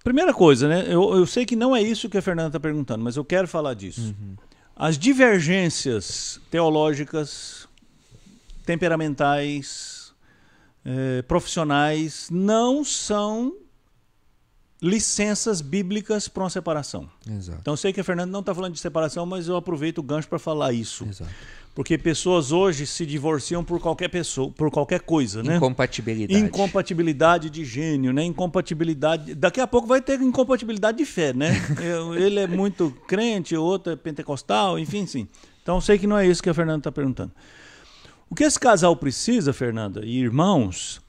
Speaker 2: Primeira coisa, né? Eu sei que não é isso que a Fernanda está perguntando, mas eu quero falar disso. As divergências teológicas, temperamentais, profissionais, não são licenças bíblicas para uma separação.
Speaker 3: Exato.
Speaker 2: Então eu sei que a Fernanda não está falando de separação, mas eu aproveito o gancho para falar isso.
Speaker 3: Exato.
Speaker 2: Porque pessoas hoje se divorciam por qualquer pessoa, por qualquer coisa, né?
Speaker 3: Incompatibilidade.
Speaker 2: Incompatibilidade de gênio, né? Incompatibilidade. Daqui a pouco vai ter incompatibilidade de fé, né? Ele é muito crente, o outro é pentecostal, enfim, sim. Então eu sei que não é isso que a Fernanda está perguntando. O que esse casal precisa, Fernanda e irmãos,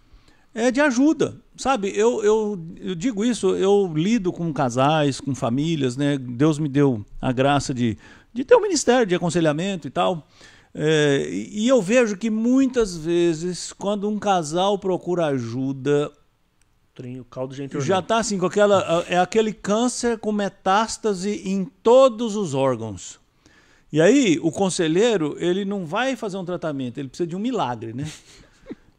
Speaker 2: é de ajuda, sabe? Eu digo isso, eu lido com casais, com famílias, né? Deus me deu a graça de ter um ministério de aconselhamento e tal. E eu vejo que muitas vezes, quando um casal procura ajuda,
Speaker 1: O caldo já entrou.
Speaker 2: já está assim, é aquele câncer com metástase em todos os órgãos. E aí, o conselheiro, ele não vai fazer um tratamento, ele precisa de um milagre, né?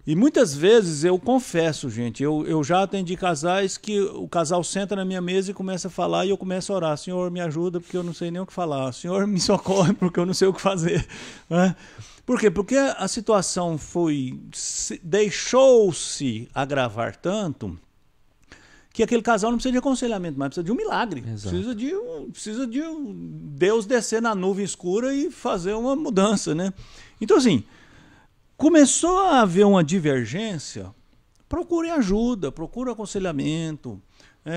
Speaker 2: E muitas vezes, eu confesso, gente, eu já atendi casais que o casal senta na minha mesa e começa a falar e eu começo a orar: Senhor, me ajuda porque eu não sei nem o que falar. Senhor, me socorre porque eu não sei o que fazer. Por quê? Porque a situação deixou-se agravar tanto que aquele casal não precisa de aconselhamento, mas precisa de um milagre. Precisa de um Deus descer na nuvem escura e fazer uma mudança, né? Então, assim, começou a haver uma divergência, procurem ajuda, procurem aconselhamento,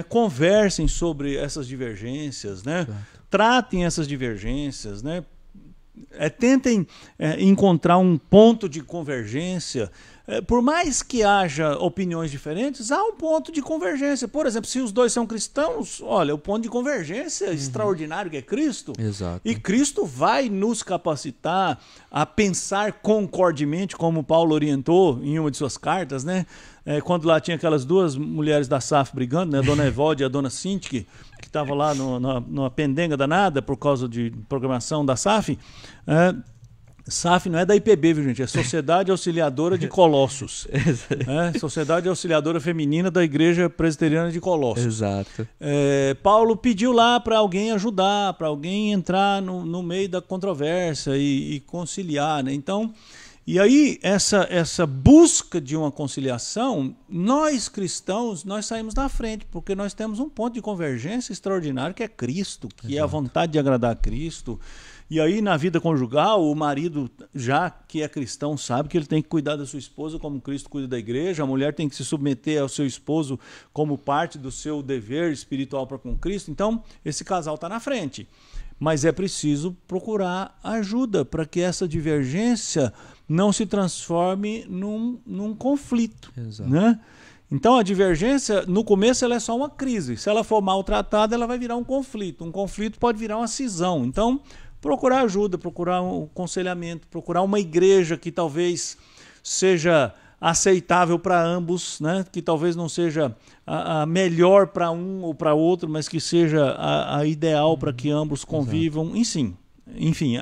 Speaker 2: conversem sobre essas divergências, né? Tratem essas divergências, né? Tentem encontrar um ponto de convergência. Por mais que haja opiniões diferentes, há um ponto de convergência. Por exemplo, se os dois são cristãos, olha, o ponto de convergência extraordinário que é Cristo.
Speaker 3: Exato.
Speaker 2: E Cristo vai nos capacitar a pensar concordemente, como Paulo orientou em uma de suas cartas, né? Quando lá tinha aquelas duas mulheres da SAF brigando, né? A dona Evode e a dona Cintiq, que estavam lá numa pendenga danada por causa de programação da SAF. SAF não é da IPB, viu, gente? É Sociedade Auxiliadora de Colossos. Sociedade Auxiliadora Feminina da Igreja Presbiteriana de Colossos.
Speaker 3: Exato.
Speaker 2: Paulo pediu lá para alguém ajudar, para alguém entrar no meio da controvérsia e conciliar, né? Então, e aí essa busca de uma conciliação, nós cristãos, nós saímos na frente, porque nós temos um ponto de convergência extraordinário que é Cristo, que é a vontade de agradar a Cristo. E aí, na vida conjugal, o marido, já que é cristão, sabe que ele tem que cuidar da sua esposa como Cristo cuida da igreja. A mulher tem que se submeter ao seu esposo como parte do seu dever espiritual para com Cristo. Então, esse casal está na frente. Mas é preciso procurar ajuda para que essa divergência não se transforme num conflito.
Speaker 3: Exato.
Speaker 2: Né? Então, a divergência, no começo, ela é só uma crise. Se ela for maltratada, ela vai virar um conflito. Um conflito pode virar uma cisão. Então, procurar ajuda, procurar um aconselhamento, procurar uma igreja que talvez seja aceitável para ambos, né? Que talvez não seja a melhor para um ou para outro, mas que seja a ideal para que ambos convivam. Enfim,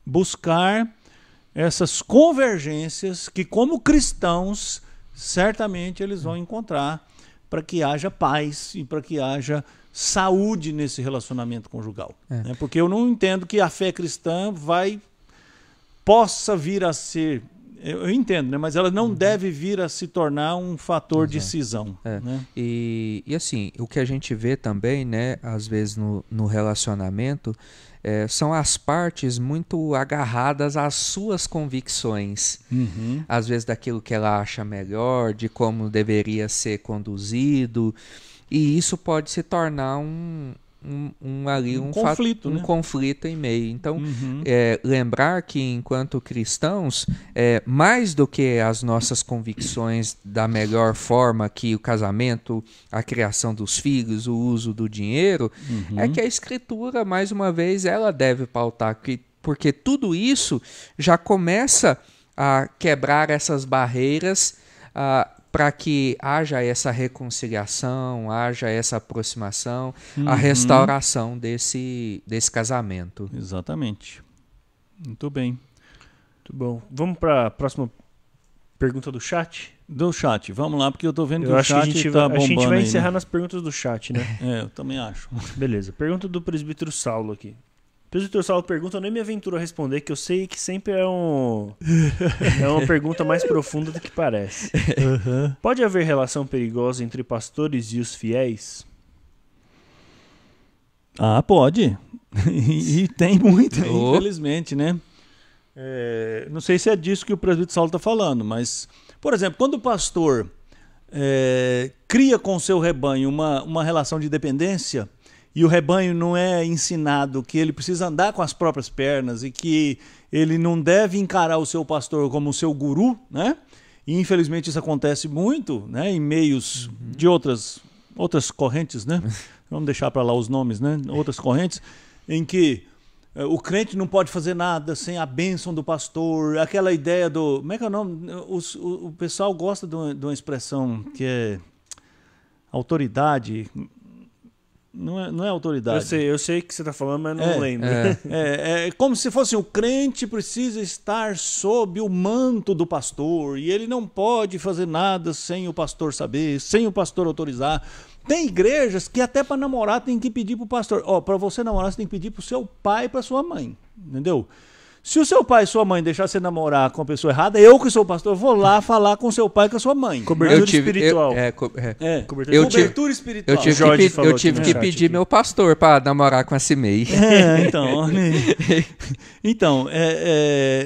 Speaker 2: buscar essas convergências que, como cristãos, certamente eles vão encontrar para que haja paz e para que haja saúde nesse relacionamento conjugal. Né? Porque eu não entendo que a fé cristã possa vir a ser, eu entendo, né? Mas ela não deve vir a se tornar um fator de cisão. Né?
Speaker 3: E assim, o que a gente vê também, né, às vezes no relacionamento, são as partes muito agarradas às suas convicções. Às vezes daquilo que ela acha melhor, de como deveria ser conduzido. E isso pode se tornar um
Speaker 2: conflito,
Speaker 3: um
Speaker 2: né?
Speaker 3: conflito em meio. Então, lembrar que enquanto cristãos, mais do que as nossas convicções da melhor forma que o casamento, a criação dos filhos, o uso do dinheiro, é que a Escritura, mais uma vez, ela deve pautar, porque tudo isso já começa a quebrar essas barreiras para que haja essa reconciliação, haja essa aproximação, a restauração desse casamento.
Speaker 2: Exatamente. Muito bem.
Speaker 1: Muito bom. Vamos para a próxima pergunta do chat?
Speaker 2: Do chat. Vamos lá, porque eu estou vendo que
Speaker 1: eu
Speaker 2: o chat está bombando.
Speaker 1: A gente vai
Speaker 2: aí,
Speaker 1: encerrar
Speaker 2: né?
Speaker 1: nas perguntas do chat, né?
Speaker 2: Eu também acho.
Speaker 1: Beleza. Pergunta do presbítero Saulo aqui. O presbítero Saulo pergunta, eu nem me aventuro a responder, que eu sei que sempre é uma pergunta mais profunda do que parece. Pode haver relação perigosa entre pastores e os fiéis?
Speaker 2: Pode. E tem muita, infelizmente, né? Não sei se é disso que o presbítero Saulo está falando, mas, por exemplo, quando o pastor cria com o seu rebanho uma relação de dependência, e o rebanho não é ensinado que ele precisa andar com as próprias pernas e que ele não deve encarar o seu pastor como o seu guru, né? E infelizmente isso acontece muito, né? Em meios de outras correntes, né? Vamos deixar para lá os nomes, né? Outras correntes em que o crente não pode fazer nada sem a bênção do pastor, aquela ideia do... Como é que é o nome? O pessoal gosta de uma expressão que é autoridade... Não é autoridade.
Speaker 1: Eu sei o que você está falando, mas não lembro.
Speaker 2: É como se fosse o crente precisa estar sob o manto do pastor e ele não pode fazer nada sem o pastor saber, sem o pastor autorizar. Tem igrejas que até para namorar tem que pedir para o pastor. Para você namorar, você tem que pedir para o seu pai e para sua mãe. Entendeu? Se o seu pai e sua mãe deixar você namorar com a pessoa errada, eu que sou pastor, vou lá falar com seu pai e com a sua mãe.
Speaker 1: Cobertura espiritual.
Speaker 2: Cobertura espiritual.
Speaker 3: Eu tive que pedir meu pastor para namorar com a Cimei.
Speaker 2: Então,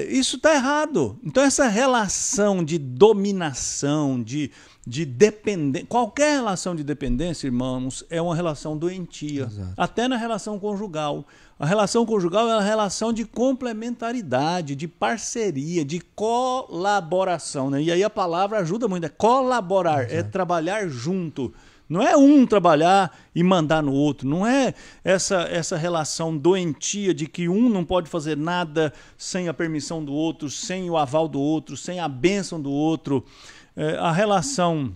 Speaker 2: isso está errado. Então, essa relação de dominação, de de dependência. Qualquer relação de dependência, irmãos, é uma relação doentia.
Speaker 3: Exato.
Speaker 2: Até na relação conjugal. A relação conjugal é uma relação de complementaridade, de parceria, de colaboração, né? E aí a palavra ajuda muito, é colaborar, é trabalhar junto. Não é um trabalhar e mandar no outro. Não é essa relação doentia de que um não pode fazer nada sem a permissão do outro, sem o aval do outro, sem a bênção do outro. A relação,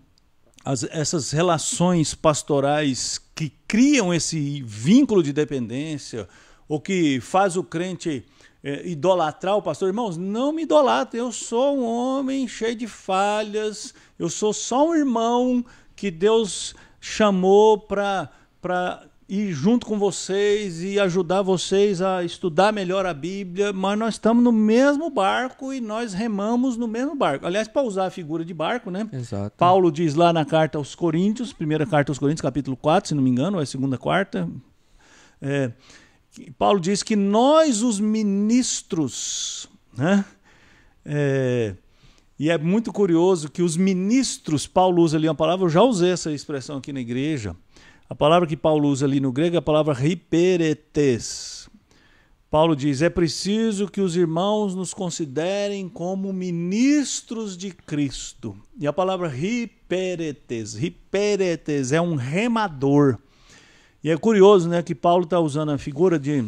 Speaker 2: essas relações pastorais que criam esse vínculo de dependência, ou que faz o crente idolatrar o pastor. Irmãos, não me idolatre, eu sou um homem cheio de falhas, eu sou só um irmão que Deus chamou para ir junto com vocês e ajudar vocês a estudar melhor a Bíblia, mas nós estamos no mesmo barco e nós remamos no mesmo barco. Aliás, para usar a figura de barco, né?
Speaker 3: Exato.
Speaker 2: Paulo diz lá na carta aos Coríntios, primeira carta aos Coríntios, capítulo 4, se não me engano, ou é segunda, quarta, Paulo diz que nós, os ministros, né? E é muito curioso que os ministros, Paulo usa ali uma palavra, eu já usei essa expressão aqui na igreja, a palavra que Paulo usa ali no grego é a palavra hiperetes. Paulo diz, é preciso que os irmãos nos considerem como ministros de Cristo. E a palavra hiperetes é um remador. E é curioso, né, que Paulo está usando a figura de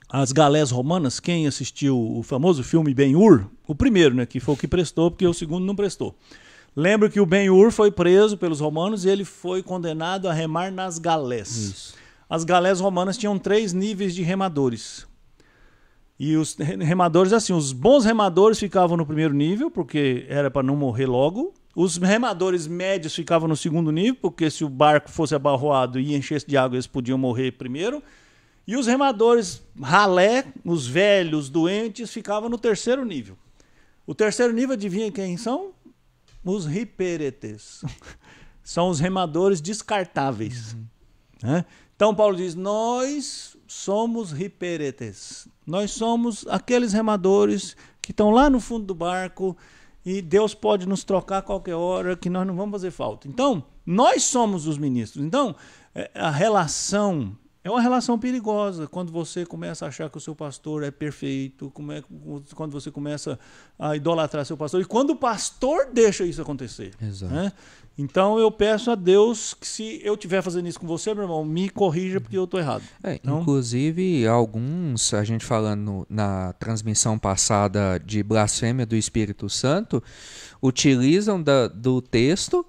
Speaker 2: as galés romanas. Quem assistiu o famoso filme Ben-Hur, o primeiro, né, que foi o que prestou, porque o segundo não prestou. Lembra que o Ben-Hur foi preso pelos romanos e ele foi condenado a remar nas galés.
Speaker 3: Isso.
Speaker 2: As galés romanas tinham 3 níveis de remadores. E os remadores, assim, os bons remadores ficavam no primeiro nível, porque era para não morrer logo. Os remadores médios ficavam no segundo nível, porque se o barco fosse abarroado e enchesse de água, eles podiam morrer primeiro. E os remadores ralé, os velhos, doentes, ficavam no terceiro nível. O terceiro nível, adivinha quem são? Os hiperetes. São os remadores descartáveis. Né? Então Paulo diz, nós somos hiperetes. Nós somos aqueles remadores que estão lá no fundo do barco e Deus pode nos trocar a qualquer hora, que nós não vamos fazer falta. Então, nós somos os ministros. Então, a relação é uma relação perigosa quando você começa a achar que o seu pastor é perfeito, quando você começa a idolatrar seu pastor, e quando o pastor deixa isso acontecer.
Speaker 3: Exato.
Speaker 2: Né? Então eu peço a Deus que, se eu estiver fazendo isso com você, meu irmão, me corrija porque eu estou errado. Então,
Speaker 3: inclusive, alguns, a gente falando na transmissão passada de blasfêmia do Espírito Santo, utilizam do texto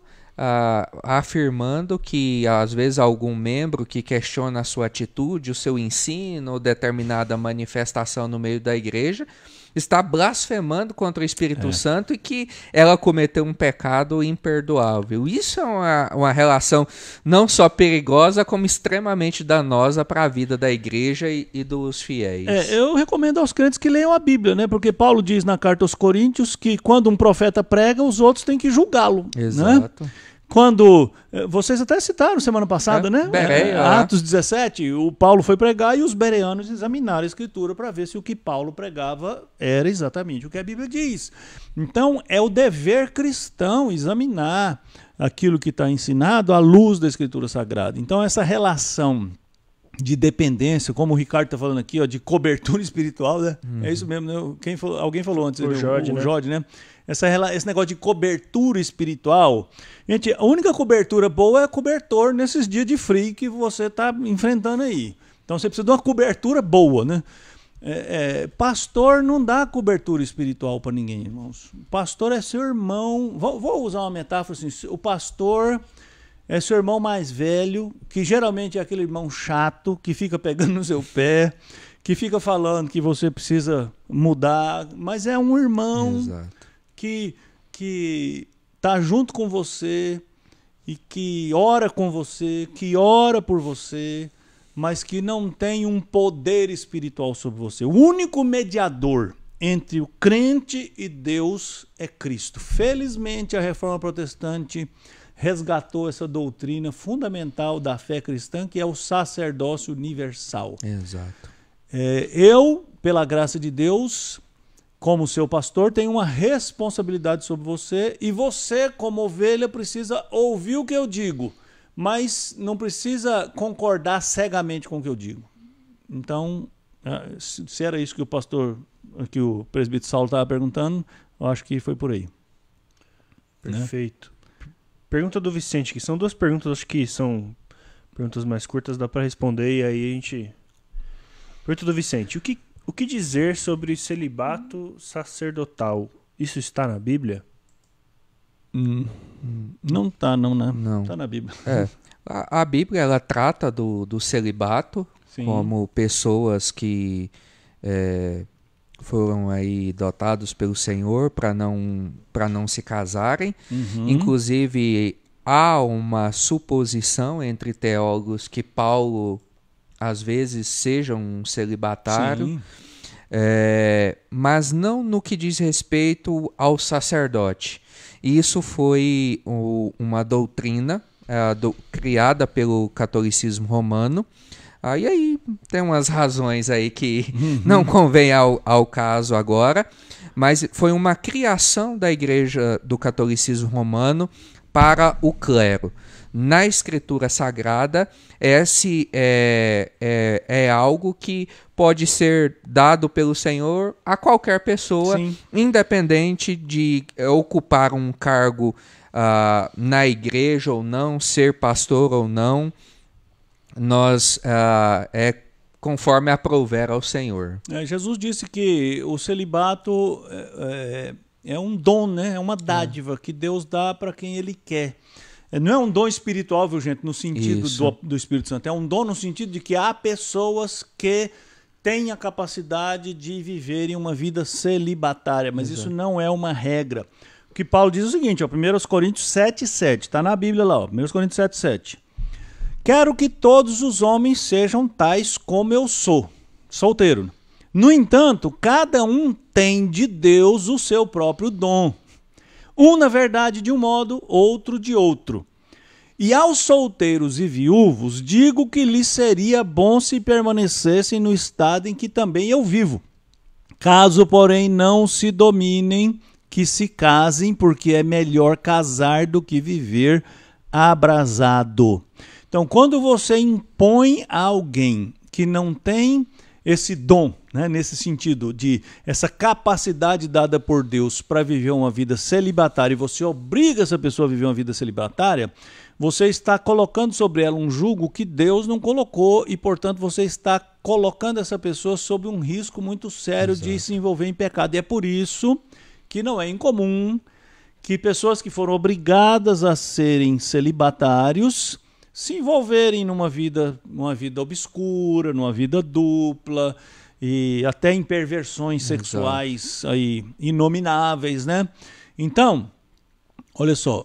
Speaker 3: afirmando que às vezes algum membro que questiona a sua atitude, o seu ensino ou determinada manifestação no meio da igreja está blasfemando contra o Espírito Santo e que ela cometeu um pecado imperdoável. Isso é uma relação não só perigosa, como extremamente danosa para a vida da igreja e dos fiéis.
Speaker 2: Eu recomendo aos crentes que leiam a Bíblia, né? Porque Paulo diz na carta aos Coríntios que quando um profeta prega, os outros têm que julgá-lo.
Speaker 3: Exato.
Speaker 2: Né? Quando, vocês até citaram semana passada, né?
Speaker 3: Bereia,
Speaker 2: Atos 17, o Paulo foi pregar e os bereanos examinaram a Escritura para ver se o que Paulo pregava era exatamente o que a Bíblia diz. Então, é o dever cristão examinar aquilo que está ensinado à luz da Escritura Sagrada. Então, essa relação de dependência, como o Ricardo está falando aqui, ó, de cobertura espiritual, né? É isso mesmo, né? Alguém falou antes,
Speaker 1: o Jorge,
Speaker 2: né? Esse negócio de cobertura espiritual. Gente, a única cobertura boa é cobertor nesses dias de frio que você está enfrentando aí. Então você precisa de uma cobertura boa, né? Pastor não dá cobertura espiritual para ninguém, irmãos. Pastor é seu irmão. Vou usar uma metáfora assim. O pastor é seu irmão mais velho, que geralmente é aquele irmão chato, que fica pegando no seu pé, que fica falando que você precisa mudar, mas é um irmão.
Speaker 3: Exato.
Speaker 2: Que está junto com você e que ora com você, que ora por você, mas que não tem um poder espiritual sobre você. O único mediador entre o crente e Deus é Cristo. Felizmente, a Reforma Protestante resgatou essa doutrina fundamental da fé cristã, que é o sacerdócio universal.
Speaker 3: Exato.
Speaker 2: Eu, pela graça de Deus, como seu pastor, tem uma responsabilidade sobre você, e você, como ovelha, precisa ouvir o que eu digo, mas não precisa concordar cegamente com o que eu digo. Então, se era isso que o presbítero Saulo estava perguntando, eu acho que foi por aí.
Speaker 1: Perfeito. Né? Pergunta do Vicente, que são 2 perguntas, acho que são perguntas mais curtas, dá para responder, e aí a gente... Pergunta do Vicente, o que dizer sobre celibato sacerdotal? Isso está na Bíblia?
Speaker 2: Não está, não, né?
Speaker 3: Não.
Speaker 2: Está na Bíblia.
Speaker 3: A Bíblia, ela trata do celibato, sim, como pessoas que foram aí dotados pelo Senhor para não se casarem. Uhum. Inclusive, há uma suposição entre teólogos que Paulo, às vezes, seja um celibatário, mas não no que diz respeito ao sacerdote. Isso foi uma doutrina criada pelo catolicismo romano. E aí tem umas razões aí que não convém ao caso agora, mas foi uma criação da igreja do catolicismo romano para o clero. Na Escritura Sagrada, esse é algo que pode ser dado pelo Senhor a qualquer pessoa, sim, independente de ocupar um cargo na igreja ou não, ser pastor ou não. Nós conforme aprouver ao Senhor.
Speaker 2: Jesus disse que o celibato é um dom, né? É uma dádiva que Deus dá para quem Ele quer. Não é um dom espiritual, viu, gente, no sentido do Espírito Santo. É um dom no sentido de que há pessoas que têm a capacidade de viverem uma vida celibatária, mas isso não é uma regra. O que Paulo diz é o seguinte, 1 Coríntios 7,7, está na Bíblia lá, 1 Coríntios 7,7. Quero que todos os homens sejam tais como eu sou, solteiro. No entanto, cada um tem de Deus o seu próprio dom. Um, na verdade, de um modo, outro de outro. E aos solteiros e viúvos, digo que lhes seria bom se permanecessem no estado em que também eu vivo. Caso, porém, não se dominem, que se casem, porque é melhor casar do que viver abrasado. Então, quando você impõe a alguém que não tem esse dom, né, nesse sentido de essa capacidade dada por Deus para viver uma vida celibatária, e você obriga essa pessoa a viver uma vida celibatária, você está colocando sobre ela um jugo que Deus não colocou e, portanto, você está colocando essa pessoa sob um risco muito sério de se envolver em pecado. E é por isso que não é incomum que pessoas que foram obrigadas a serem celibatários se envolverem numa vida obscura, numa vida dupla e até em perversões sexuais aí, inomináveis, né? Então, olha só,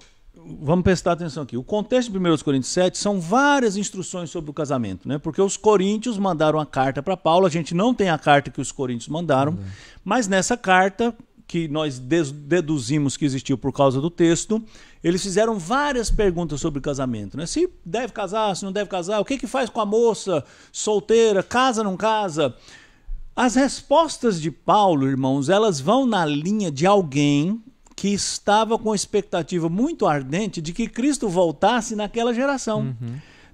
Speaker 2: vamos prestar atenção aqui. O contexto de 1 Coríntios 7 são várias instruções sobre o casamento, né? Porque os coríntios mandaram a carta para Paulo, a gente não tem a carta que os coríntios mandaram, mas nessa carta, que nós deduzimos que existiu por causa do texto, eles fizeram várias perguntas sobre casamento, né? Se deve casar, se não deve casar, o que faz com a moça solteira, casa, não casa? As respostas de Paulo, irmãos, elas vão na linha de alguém que estava com expectativa muito ardente de que Cristo voltasse naquela geração.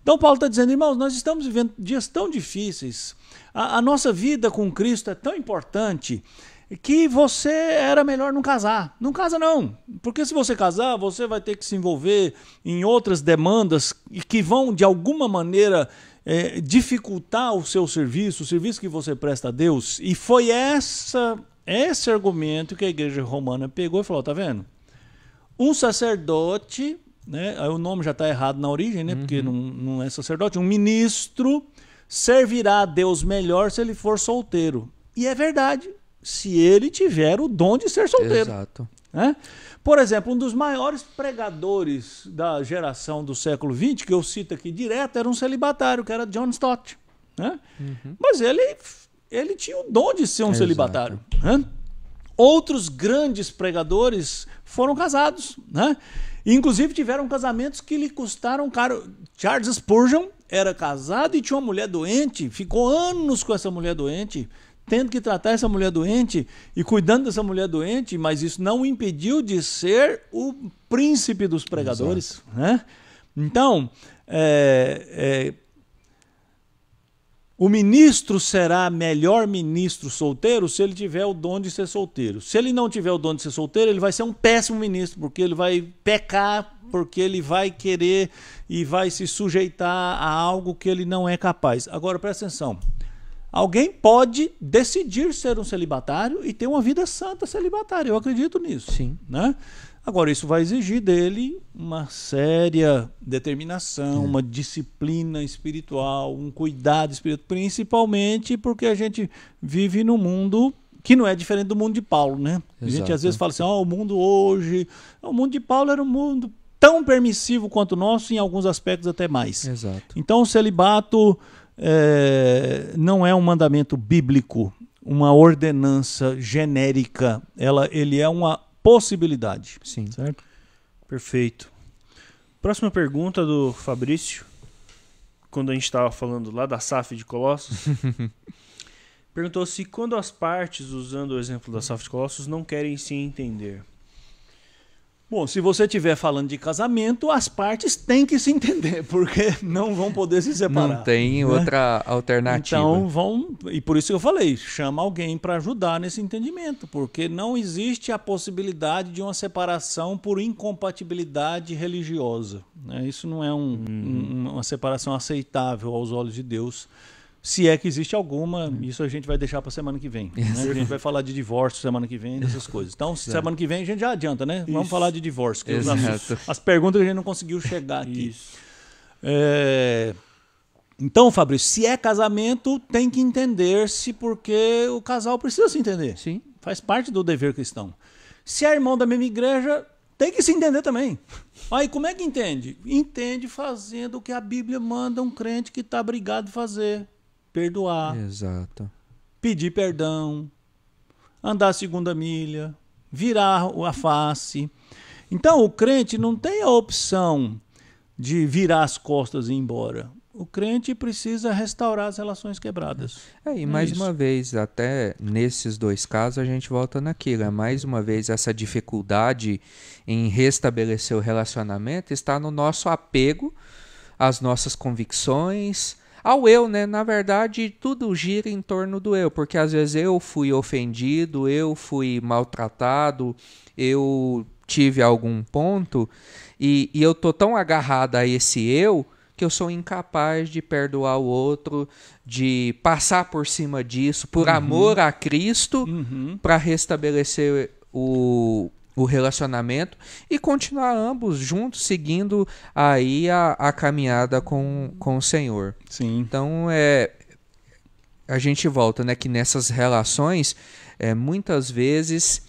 Speaker 2: Então Paulo está dizendo, irmãos, nós estamos vivendo dias tão difíceis, a nossa vida com Cristo é tão importante que você era melhor não casar. Não casa não, porque se você casar, você vai ter que se envolver em outras demandas que vão, de alguma maneira, dificultar o seu serviço, o serviço que você presta a Deus. E foi esse argumento que a igreja romana pegou e falou, tá vendo? Um sacerdote, né, o nome já está errado na origem, né, porque não é sacerdote, um ministro servirá a Deus melhor se ele for solteiro. E é verdade, se ele tiver o dom de ser solteiro.
Speaker 3: Exato.
Speaker 2: Né? Por exemplo, um dos maiores pregadores da geração do século XX, que eu cito aqui direto, era um celibatário, que era John Stott. Né? Mas ele tinha o dom de ser um celibatário. Né? Outros grandes pregadores foram casados. Né? Inclusive tiveram casamentos que lhe custaram caro. Charles Spurgeon era casado e tinha uma mulher doente, ficou anos com essa mulher doente, tendo que tratar essa mulher doente e cuidando dessa mulher doente, mas isso não o impediu de ser o príncipe dos pregadores. Né? Então, o ministro será melhor ministro solteiro se ele tiver o dom de ser solteiro. Se ele não tiver o dom de ser solteiro, ele vai ser um péssimo ministro, porque ele vai pecar, porque ele vai querer e vai se sujeitar a algo que ele não é capaz. Agora, presta atenção. Alguém pode decidir ser um celibatário e ter uma vida santa celibatária. Eu acredito nisso.
Speaker 3: Sim.
Speaker 2: Né? Agora, isso vai exigir dele uma séria determinação, uma disciplina espiritual, um cuidado espiritual, principalmente porque a gente vive num mundo que não é diferente do mundo de Paulo, né? A gente às vezes fala assim, o mundo hoje... O mundo de Paulo era um mundo tão permissivo quanto o nosso, em alguns aspectos até mais.
Speaker 3: Exato.
Speaker 2: Então, o celibato não é um mandamento bíblico, uma ordenança genérica. Ele é uma possibilidade.
Speaker 3: Sim.
Speaker 2: Certo?
Speaker 1: Perfeito. Próxima pergunta do Fabrício, quando a gente estava falando lá da SAF de Colossos, perguntou se quando as partes, usando o exemplo da SAF de Colossos, não querem se entender.
Speaker 2: Bom, se você estiver falando de casamento, as partes têm que se entender, porque não vão poder se separar.
Speaker 3: Não tem outra alternativa.
Speaker 2: Então e por isso que eu falei, chama alguém para ajudar nesse entendimento, porque não existe a possibilidade de uma separação por incompatibilidade religiosa. Né? Isso não é uma separação aceitável aos olhos de Deus. Se é que existe alguma, isso a gente vai deixar para semana que vem. Né? A gente vai falar de divórcio semana que vem, dessas coisas. Então, semana que vem a gente já adianta, né? Vamos falar de divórcio. Que as perguntas que a gente não conseguiu chegar aqui.
Speaker 1: Isso.
Speaker 2: Então, Fabrício, se é casamento, tem que entender-se, porque o casal precisa se entender.
Speaker 3: Sim.
Speaker 2: Faz parte do dever cristão. Se é irmão da mesma igreja, tem que se entender também. Aí, como é que entende? Entende fazendo o que a Bíblia manda um crente que está brigado a fazer. Perdoar,
Speaker 3: Exato.
Speaker 2: pedir perdão, andar a segunda milha, virar a face. Então, o crente não tem a opção de virar as costas e ir embora. O crente precisa restaurar as relações quebradas.
Speaker 3: E mais uma vez, até nesses dois casos, a gente volta naquilo. Mais uma vez, essa dificuldade em restabelecer o relacionamento está no nosso apego às nossas convicções, ao eu, né? Na verdade, tudo gira em torno do eu, porque às vezes eu fui ofendido, eu fui maltratado, eu tive algum ponto e eu tô tão agarrado a esse eu que eu sou incapaz de perdoar o outro, de passar por cima disso, por amor a Cristo, para restabelecer o relacionamento e continuar ambos juntos seguindo aí a caminhada com o Senhor.
Speaker 2: Sim.
Speaker 3: Então a gente volta, né, que nessas relações muitas vezes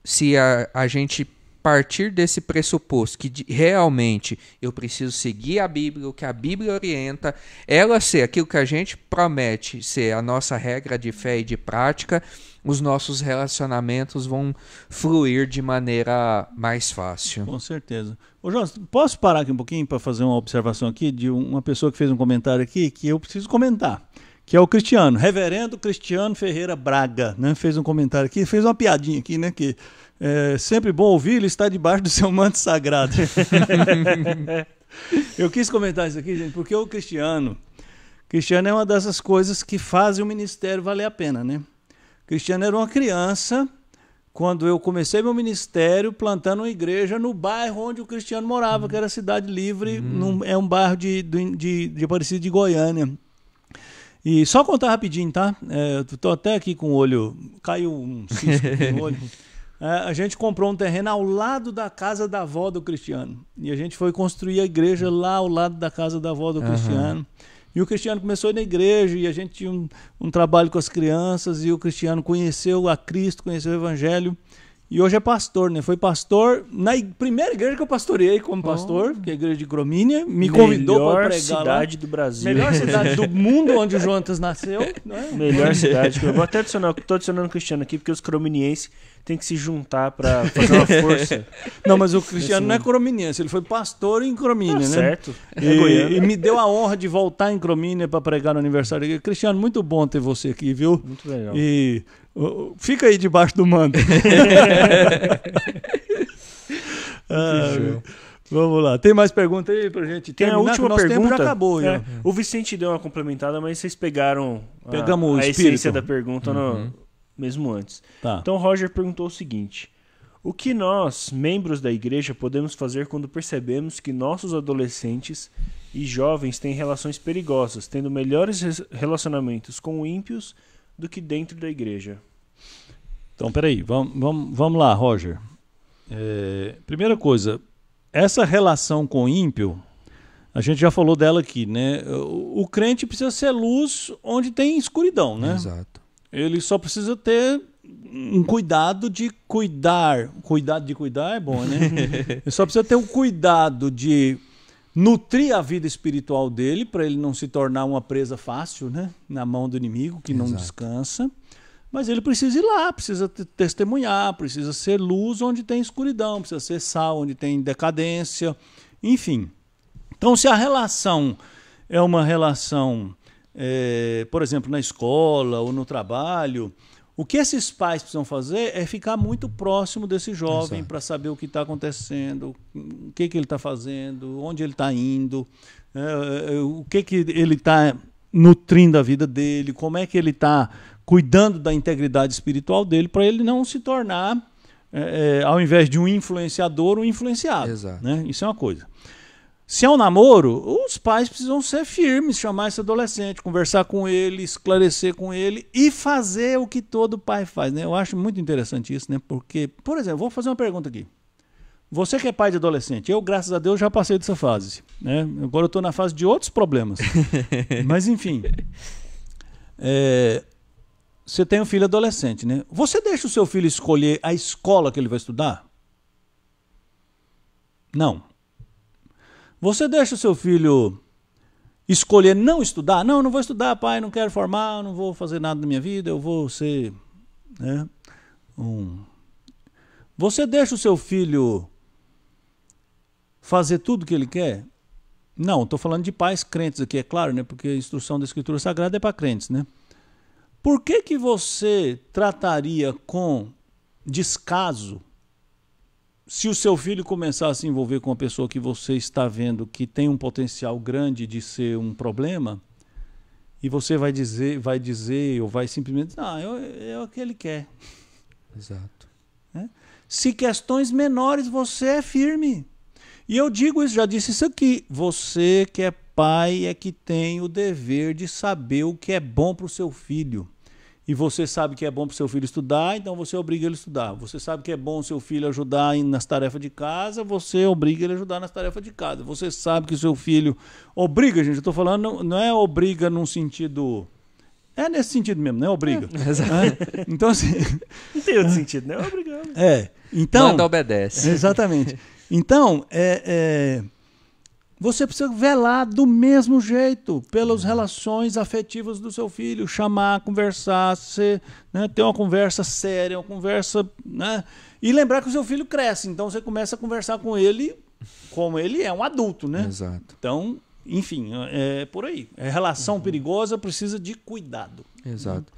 Speaker 3: se a gente partir desse pressuposto que realmente eu preciso seguir a Bíblia, o que a Bíblia orienta, ela ser aquilo que a gente promete ser a nossa regra de fé e de prática, os nossos relacionamentos vão fluir de maneira mais fácil.
Speaker 2: Com certeza. Ô João, posso parar aqui um pouquinho para fazer uma observação aqui de uma pessoa que fez um comentário aqui que eu preciso comentar, que é o Cristiano, reverendo Cristiano Ferreira Braga, né? Fez um comentário aqui, fez uma piadinha aqui, né? Que é sempre bom ouvir, ele está debaixo do seu manto sagrado. Eu quis comentar isso aqui, gente, porque o Cristiano é uma dessas coisas que fazem o ministério valer a pena, né? Cristiano era uma criança quando eu comecei meu ministério plantando uma igreja no bairro onde o Cristiano morava, que era Cidade Livre, é um bairro de Aparecida de Goiânia. E só contar rapidinho, tá? Estou até aqui com o olho, caiu um cisco aqui no olho. A gente comprou um terreno ao lado da casa da avó do Cristiano. E a gente foi construir a igreja lá ao lado da casa da avó do Cristiano. E o Cristiano começou a ir na igreja e a gente tinha um trabalho com as crianças e o Cristiano conheceu a Cristo, conheceu o Evangelho. E hoje é pastor, né? Foi pastor na primeira igreja que eu pastoreei como pastor, que é a igreja de Gromínia. Me convidou para pregar lá.
Speaker 1: Melhor cidade do Brasil.
Speaker 2: Melhor cidade do mundo onde o Jonatas nasceu. Né?
Speaker 1: Melhor cidade. Eu vou até adicionar o Cristiano aqui, porque os crominienses tem que se juntar para fazer uma força.
Speaker 2: Não, mas o Cristiano não é crominense, ele foi pastor em Cromínia, né?
Speaker 1: Certo.
Speaker 2: E me deu a honra de voltar em Cromínia para pregar no aniversário aqui. Cristiano, muito bom ter você aqui, viu?
Speaker 1: Muito legal.
Speaker 2: E fica aí debaixo do manto. Vamos lá. Tem mais pergunta aí pra gente
Speaker 1: Tem
Speaker 2: terminar?
Speaker 1: a última
Speaker 2: nosso
Speaker 1: pergunta.
Speaker 2: tempo já acabou.
Speaker 1: O Vicente deu uma complementada, mas vocês pegaram
Speaker 2: Pegamos
Speaker 1: a
Speaker 2: o
Speaker 1: essência
Speaker 2: espírito
Speaker 1: da pergunta mesmo antes.
Speaker 2: Tá.
Speaker 1: Então, Roger perguntou o seguinte: o que nós, membros da igreja, podemos fazer quando percebemos que nossos adolescentes e jovens têm relações perigosas, tendo melhores relacionamentos com ímpios do que dentro da igreja?
Speaker 2: Então, peraí. Vamos lá, Roger. Primeira coisa, essa relação com ímpio, a gente já falou dela aqui, né? O crente precisa ser luz onde tem escuridão, né?
Speaker 3: Exato.
Speaker 2: Ele só precisa ter um cuidado de cuidar. Cuidado de cuidar é bom, né? Ele só precisa ter um cuidado de nutrir a vida espiritual dele para ele não se tornar uma presa fácil, né? Na mão do inimigo, que não descansa. Mas ele precisa ir lá, precisa testemunhar, precisa ser luz onde tem escuridão, precisa ser sal onde tem decadência, enfim. Então, se a relação é uma relação, por exemplo, na escola ou no trabalho, o que esses pais precisam fazer é ficar muito próximo desse jovem para saber o que está acontecendo, o que ele está fazendo, onde ele está indo, o que ele está nutrindo a vida dele, como é que ele está cuidando da integridade espiritual dele, para ele não se tornar, ao invés de um influenciador, um influenciado.
Speaker 3: Exato.
Speaker 2: Né? Isso é uma coisa. Se é um namoro, os pais precisam ser firmes, chamar esse adolescente, conversar com ele, esclarecer com ele e fazer o que todo pai faz. Né? Eu acho muito interessante isso, né? Porque, por exemplo, vou fazer uma pergunta aqui. Você que é pai de adolescente, eu, graças a Deus, já passei dessa fase. Né? Agora eu estou na fase de outros problemas. Mas, enfim... Você tem um filho adolescente, né? Você deixa o seu filho escolher a escola que ele vai estudar? Não. Você deixa o seu filho escolher não estudar? Não, não vou estudar, pai, não quero formar, não vou fazer nada na minha vida, eu vou ser... Né, Você deixa o seu filho fazer tudo o que ele quer? Não, estou falando de pais crentes aqui, é claro, né? Porque a instrução da Escritura Sagrada é para crentes, né? Por que você trataria com descaso se o seu filho começar a se envolver com uma pessoa que você está vendo que tem um potencial grande de ser um problema e você vai dizer ou vai simplesmente dizer, é o que ele quer.
Speaker 3: Exato.
Speaker 2: Se questões menores você é firme. E eu digo isso, já disse isso aqui, você que é pai é que tem o dever de saber o que é bom para o seu filho. E você sabe que é bom para o seu filho estudar, então você obriga ele a estudar. Você sabe que é bom o seu filho ajudar nas tarefas de casa, você obriga ele a ajudar nas tarefas de casa. Você sabe que o seu filho... Obriga, gente, eu estou falando, não é obriga num sentido... É nesse sentido mesmo, não é obriga. Então, assim...
Speaker 1: Não tem outro sentido, né? Obrigado.
Speaker 2: Então...
Speaker 3: Manda, obedece.
Speaker 2: Exatamente. Então, você precisa velar do mesmo jeito pelas relações afetivas do seu filho, chamar, conversar, ter uma conversa séria, uma conversa... Né? E lembrar que o seu filho cresce, então você começa a conversar com ele como ele é um adulto, né?
Speaker 3: Exato.
Speaker 2: Então, enfim, é por aí. A relação perigosa precisa de cuidado.
Speaker 3: Exato.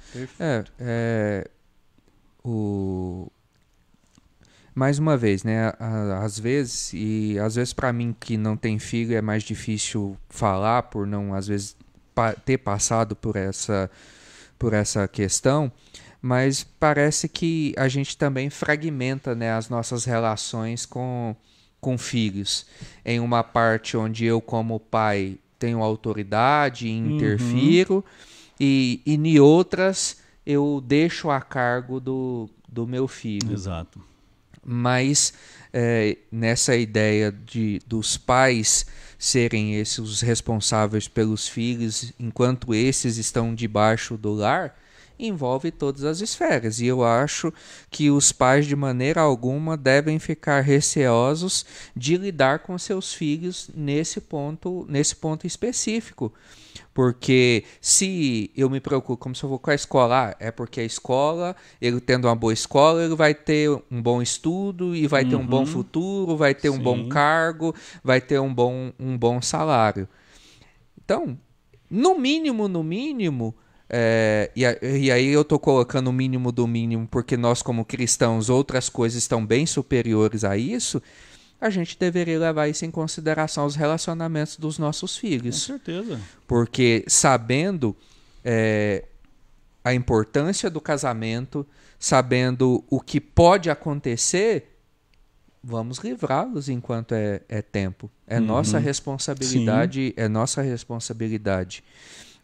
Speaker 3: Mais uma vez, né? Às vezes para mim que não tem filho é mais difícil falar por não, às vezes, ter passado por essa questão, mas parece que a gente também fragmenta, né, as nossas relações com filhos. Em uma parte onde eu, como pai, tenho autoridade e interfiro, e em outras eu deixo a cargo do meu filho.
Speaker 2: Exato.
Speaker 3: Mas nessa ideia dos pais serem esses os responsáveis pelos filhos enquanto esses estão debaixo do lar, envolve todas as esferas. E eu acho que os pais, de maneira alguma, devem ficar receosos de lidar com seus filhos nesse ponto específico. Porque se eu me preocupo, como se eu vou com a escola, é porque a escola, ele tendo uma boa escola, ele vai ter um bom estudo e vai ter um bom futuro, vai ter um bom cargo, vai ter um bom salário. Então, no mínimo, e aí eu estou colocando o mínimo do mínimo porque nós, como cristãos, outras coisas estão bem superiores a isso, a gente deveria levar isso em consideração os relacionamentos dos nossos filhos.
Speaker 2: Com certeza.
Speaker 3: Porque sabendo a importância do casamento, sabendo o que pode acontecer, vamos livrá-los enquanto é tempo. É nossa responsabilidade, é nossa responsabilidade.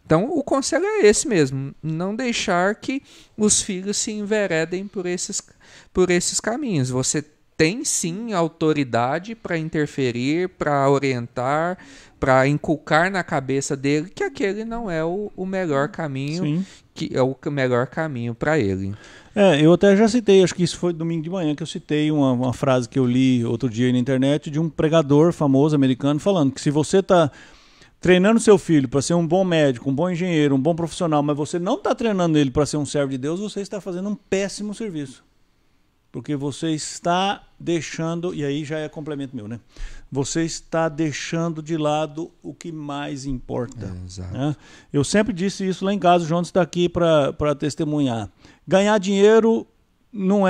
Speaker 3: Então, o conselho é esse mesmo, não deixar que os filhos se enveredem por esses caminhos. Você tem sim autoridade para interferir, para orientar, para inculcar na cabeça dele que aquele não é o melhor caminho, que é o melhor caminho para ele.
Speaker 2: Eu até já citei, acho que isso foi domingo de manhã que eu citei uma frase que eu li outro dia na internet de um pregador famoso americano falando que se você está treinando seu filho para ser um bom médico, um bom engenheiro, um bom profissional, mas você não está treinando ele para ser um servo de Deus, você está fazendo um péssimo serviço. Porque você está deixando, e aí já é complemento meu, né? Você está deixando de lado o que mais importa.
Speaker 3: Exato.
Speaker 2: Né? Eu sempre disse isso lá em casa, o João está aqui para testemunhar. Ganhar dinheiro não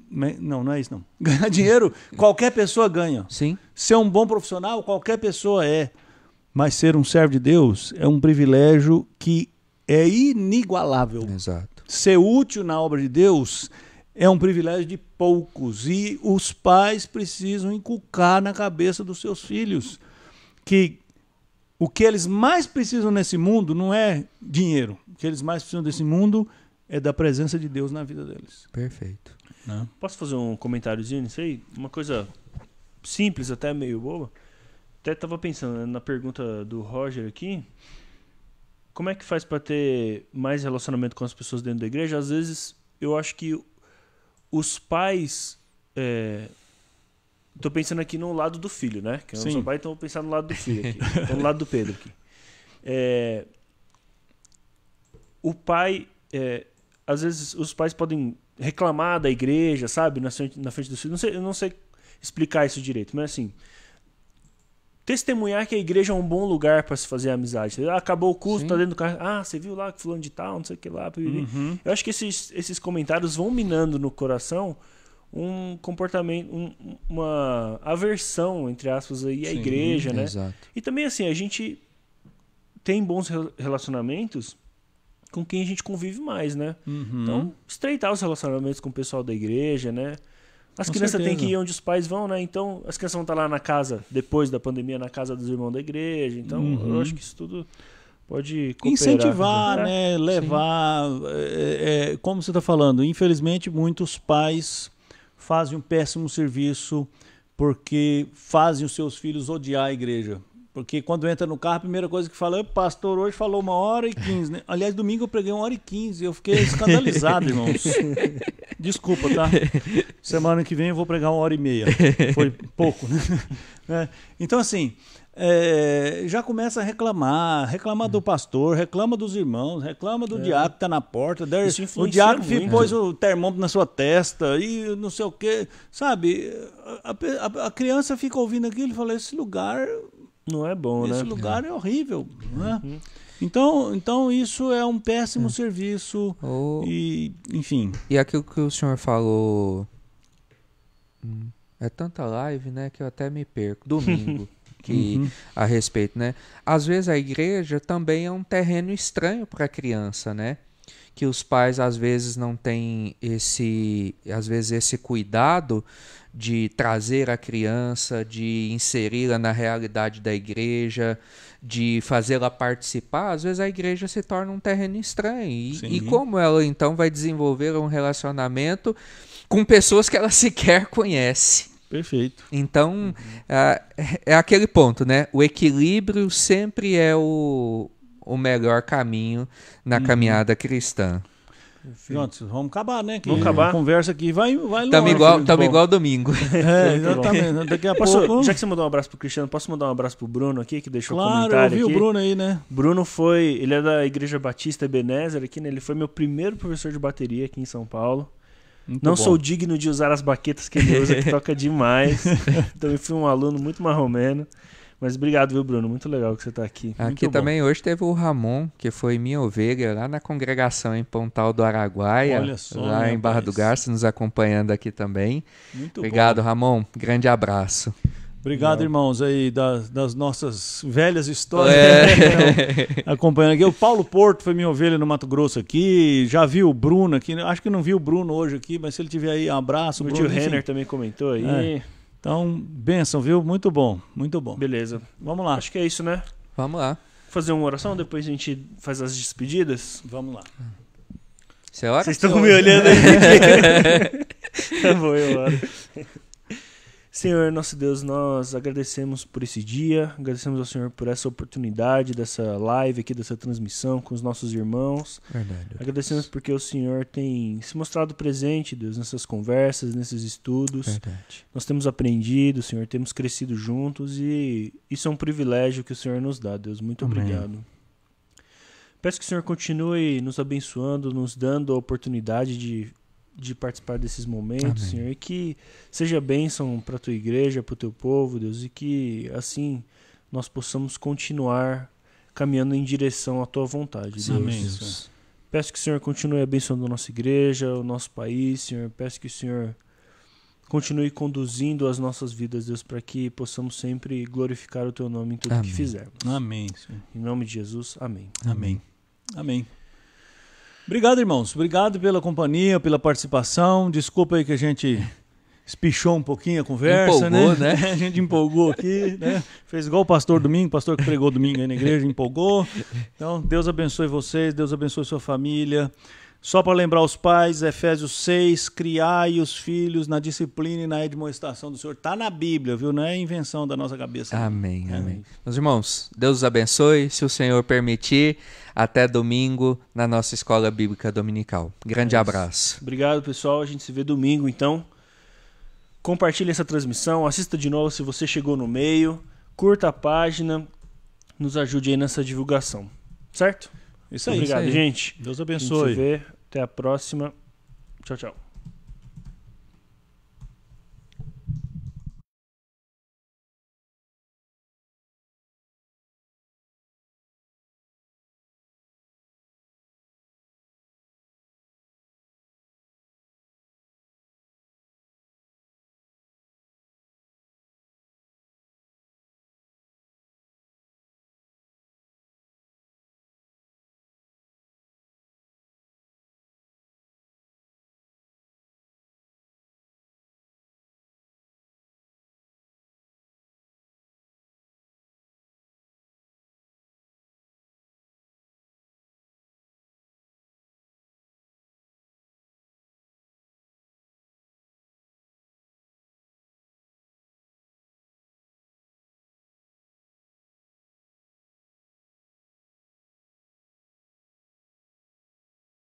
Speaker 2: não é isso não. Ganhar dinheiro, qualquer pessoa ganha.
Speaker 3: Sim.
Speaker 2: Ser um bom profissional, qualquer pessoa é. Mas ser um servo de Deus é um privilégio que é inigualável.
Speaker 3: Exato.
Speaker 2: Ser útil na obra de Deus é um privilégio de poucos. E os pais precisam inculcar na cabeça dos seus filhos que o que eles mais precisam nesse mundo não é dinheiro. O que eles mais precisam desse mundo é da presença de Deus na vida deles.
Speaker 3: Perfeito.
Speaker 2: Né?
Speaker 1: Posso fazer um comentáriozinho nisso aí? Uma coisa simples, até meio boba. Até estava pensando na pergunta do Roger aqui. Como é que faz para ter mais relacionamento com as pessoas dentro da igreja? Às vezes, eu acho que os pais... Estou pensando aqui no lado do filho, né? Que eu não sou pai, então vou pensar no lado do filho aqui. Então, no lado do Pedro aqui. O pai... às vezes, os pais podem reclamar da igreja, sabe? Na frente dos filhos. Eu não sei explicar isso direito, mas assim... Testemunhar que a igreja é um bom lugar para se fazer amizade. Acabou o culto, tá dentro do carro. Ah, você viu lá que fulano de tal, não sei o que lá. Eu acho que esses comentários vão minando no coração um comportamento, uma aversão, entre aspas, aí, à igreja, né?
Speaker 3: Exato.
Speaker 1: E também, assim, a gente tem bons relacionamentos com quem a gente convive mais, né? Então, estreitar os relacionamentos com o pessoal da igreja, né? As crianças têm que ir onde os pais vão, né? Então, as crianças vão estar lá na casa, depois da pandemia, na casa dos irmãos da igreja. Então, eu acho que isso tudo pode cooperar.
Speaker 2: Incentivar, né? Levar. Como você está falando, infelizmente, muitos pais fazem um péssimo serviço porque fazem os seus filhos odiar a igreja. Porque quando entra no carro, a primeira coisa que fala é: pastor, hoje falou 1h15, né? Aliás, domingo eu preguei 1h15, eu fiquei escandalizado, irmãos. Desculpa, tá? Semana que vem eu vou pregar 1h30. Foi pouco, né? Então, assim, já começa a reclamar do pastor, reclama dos irmãos, reclama do diácono que está na porta. O diácono pôs o termômetro na sua testa e não sei o quê. Sabe, a criança fica ouvindo aquilo e fala: esse lugar...
Speaker 1: Não é bom, né?
Speaker 2: Esse lugar é horrível, né? Então isso é um péssimo serviço e, enfim.
Speaker 3: E aquilo que o senhor falou, é tanta live, né, que eu até me perco. Domingo, a respeito, né? Às vezes a igreja também é um terreno estranho para a criança, né? Que os pais às vezes não têm esse cuidado de trazer a criança, de inseri-la na realidade da igreja, de fazê-la participar. Às vezes a igreja se torna um terreno estranho. E como ela então vai desenvolver um relacionamento com pessoas que ela sequer conhece?
Speaker 2: Perfeito.
Speaker 3: Então, é aquele ponto, né? O equilíbrio sempre é o melhor caminho na caminhada cristã.
Speaker 2: Pronto, vamos acabar, né?
Speaker 1: Vamos acabar.
Speaker 2: A conversa aqui vai longe.
Speaker 3: Estamos igual domingo.
Speaker 2: Exatamente. Daqui a pouco...
Speaker 1: Já que você mandou um abraço pro Cristiano, posso mandar um abraço pro Bruno aqui, que deixou
Speaker 2: claro,
Speaker 1: comentário
Speaker 2: eu vi
Speaker 1: aqui.
Speaker 2: o Bruno aí, né?
Speaker 1: Bruno ele é da Igreja Batista Ebenezer aqui, né? Ele foi meu primeiro professor de bateria aqui em São Paulo.
Speaker 2: Muito
Speaker 1: Não
Speaker 2: bom.
Speaker 1: sou digno de usar as baquetas que ele usa, que toca demais. Então eu fui um aluno muito marromeno. Mas obrigado, viu, Bruno? Muito legal que você está aqui.
Speaker 3: Aqui também hoje teve o Ramon, que foi minha ovelha lá na congregação em Pontal do Araguaia,
Speaker 2: olha só,
Speaker 3: lá em Barra do Garça, nos acompanhando aqui também.
Speaker 2: Muito
Speaker 3: obrigado,
Speaker 2: bom.
Speaker 3: Ramon. Grande abraço.
Speaker 2: Obrigado, irmãos, aí das nossas velhas histórias. Acompanhando aqui. O Paulo Porto foi minha ovelha no Mato Grosso aqui. Já vi o Bruno aqui. Acho que não vi o Bruno hoje aqui, mas se ele tiver aí, um abraço.
Speaker 1: O
Speaker 2: Bruno,
Speaker 1: tio Renner também comentou aí.
Speaker 2: Então, bênção, viu? Muito bom, muito bom.
Speaker 1: Beleza.
Speaker 2: Vamos lá.
Speaker 1: Acho que é isso, né?
Speaker 3: Vamos lá.
Speaker 1: Fazer uma oração, depois a gente faz as despedidas.
Speaker 2: Vamos lá.
Speaker 3: Você ora?
Speaker 1: Vocês estão me olhando aí. Tá bom, eu oro. Senhor, nosso Deus, nós agradecemos por esse dia, agradecemos ao Senhor por essa oportunidade dessa live aqui, dessa transmissão com os nossos irmãos.
Speaker 3: Verdade.
Speaker 1: Agradecemos porque o Senhor tem se mostrado presente, Deus, nessas conversas, nesses estudos.
Speaker 3: Verdade.
Speaker 1: Nós temos aprendido, Senhor, temos crescido juntos e isso é um privilégio que o Senhor nos dá, Deus. Muito
Speaker 3: Amém.
Speaker 1: obrigado. Peço que o Senhor continue nos abençoando, nos dando a oportunidade de participar desses momentos,
Speaker 3: Amém.
Speaker 1: Senhor, e que seja bênção para a tua igreja, para o teu povo, Deus, e que assim nós possamos continuar caminhando em direção à tua vontade, Deus.
Speaker 2: Amém.
Speaker 3: Jesus.
Speaker 1: Peço que o Senhor continue abençoando a nossa igreja, o nosso país, Senhor. Peço que o Senhor continue conduzindo as nossas vidas, Deus, para que possamos sempre glorificar o teu nome em tudo
Speaker 3: Amém.
Speaker 1: que fizermos.
Speaker 2: Amém, Senhor.
Speaker 1: Em nome de Jesus, amém.
Speaker 2: Amém. Amém. Obrigado, irmãos. Obrigado pela companhia, pela participação. Desculpa aí que a gente espichou um pouquinho a conversa,
Speaker 3: Empolgou,
Speaker 2: né?
Speaker 3: né?
Speaker 2: A gente empolgou aqui, né? Fez igual o pastor domingo, o pastor que pregou domingo aí na igreja, empolgou. Então, Deus abençoe vocês, Deus abençoe sua família. Só para lembrar os pais, Efésios 6, criai os filhos na disciplina e na admoestação do Senhor. Está na Bíblia, viu? Não é invenção da nossa cabeça.
Speaker 3: Amém, amém. Meus irmãos, Deus os abençoe. Se o Senhor permitir, até domingo na nossa Escola Bíblica Dominical. Grande abraço.
Speaker 1: Obrigado, pessoal. A gente se vê domingo, então. Compartilhe essa transmissão, assista de novo se você chegou no meio, curta a página, nos ajude aí nessa divulgação. Certo?
Speaker 2: Isso aí.
Speaker 1: Obrigado,
Speaker 2: isso aí.
Speaker 1: gente.
Speaker 2: Deus
Speaker 1: A gente se
Speaker 2: abençoe.
Speaker 1: vê. Até a próxima. Tchau, tchau.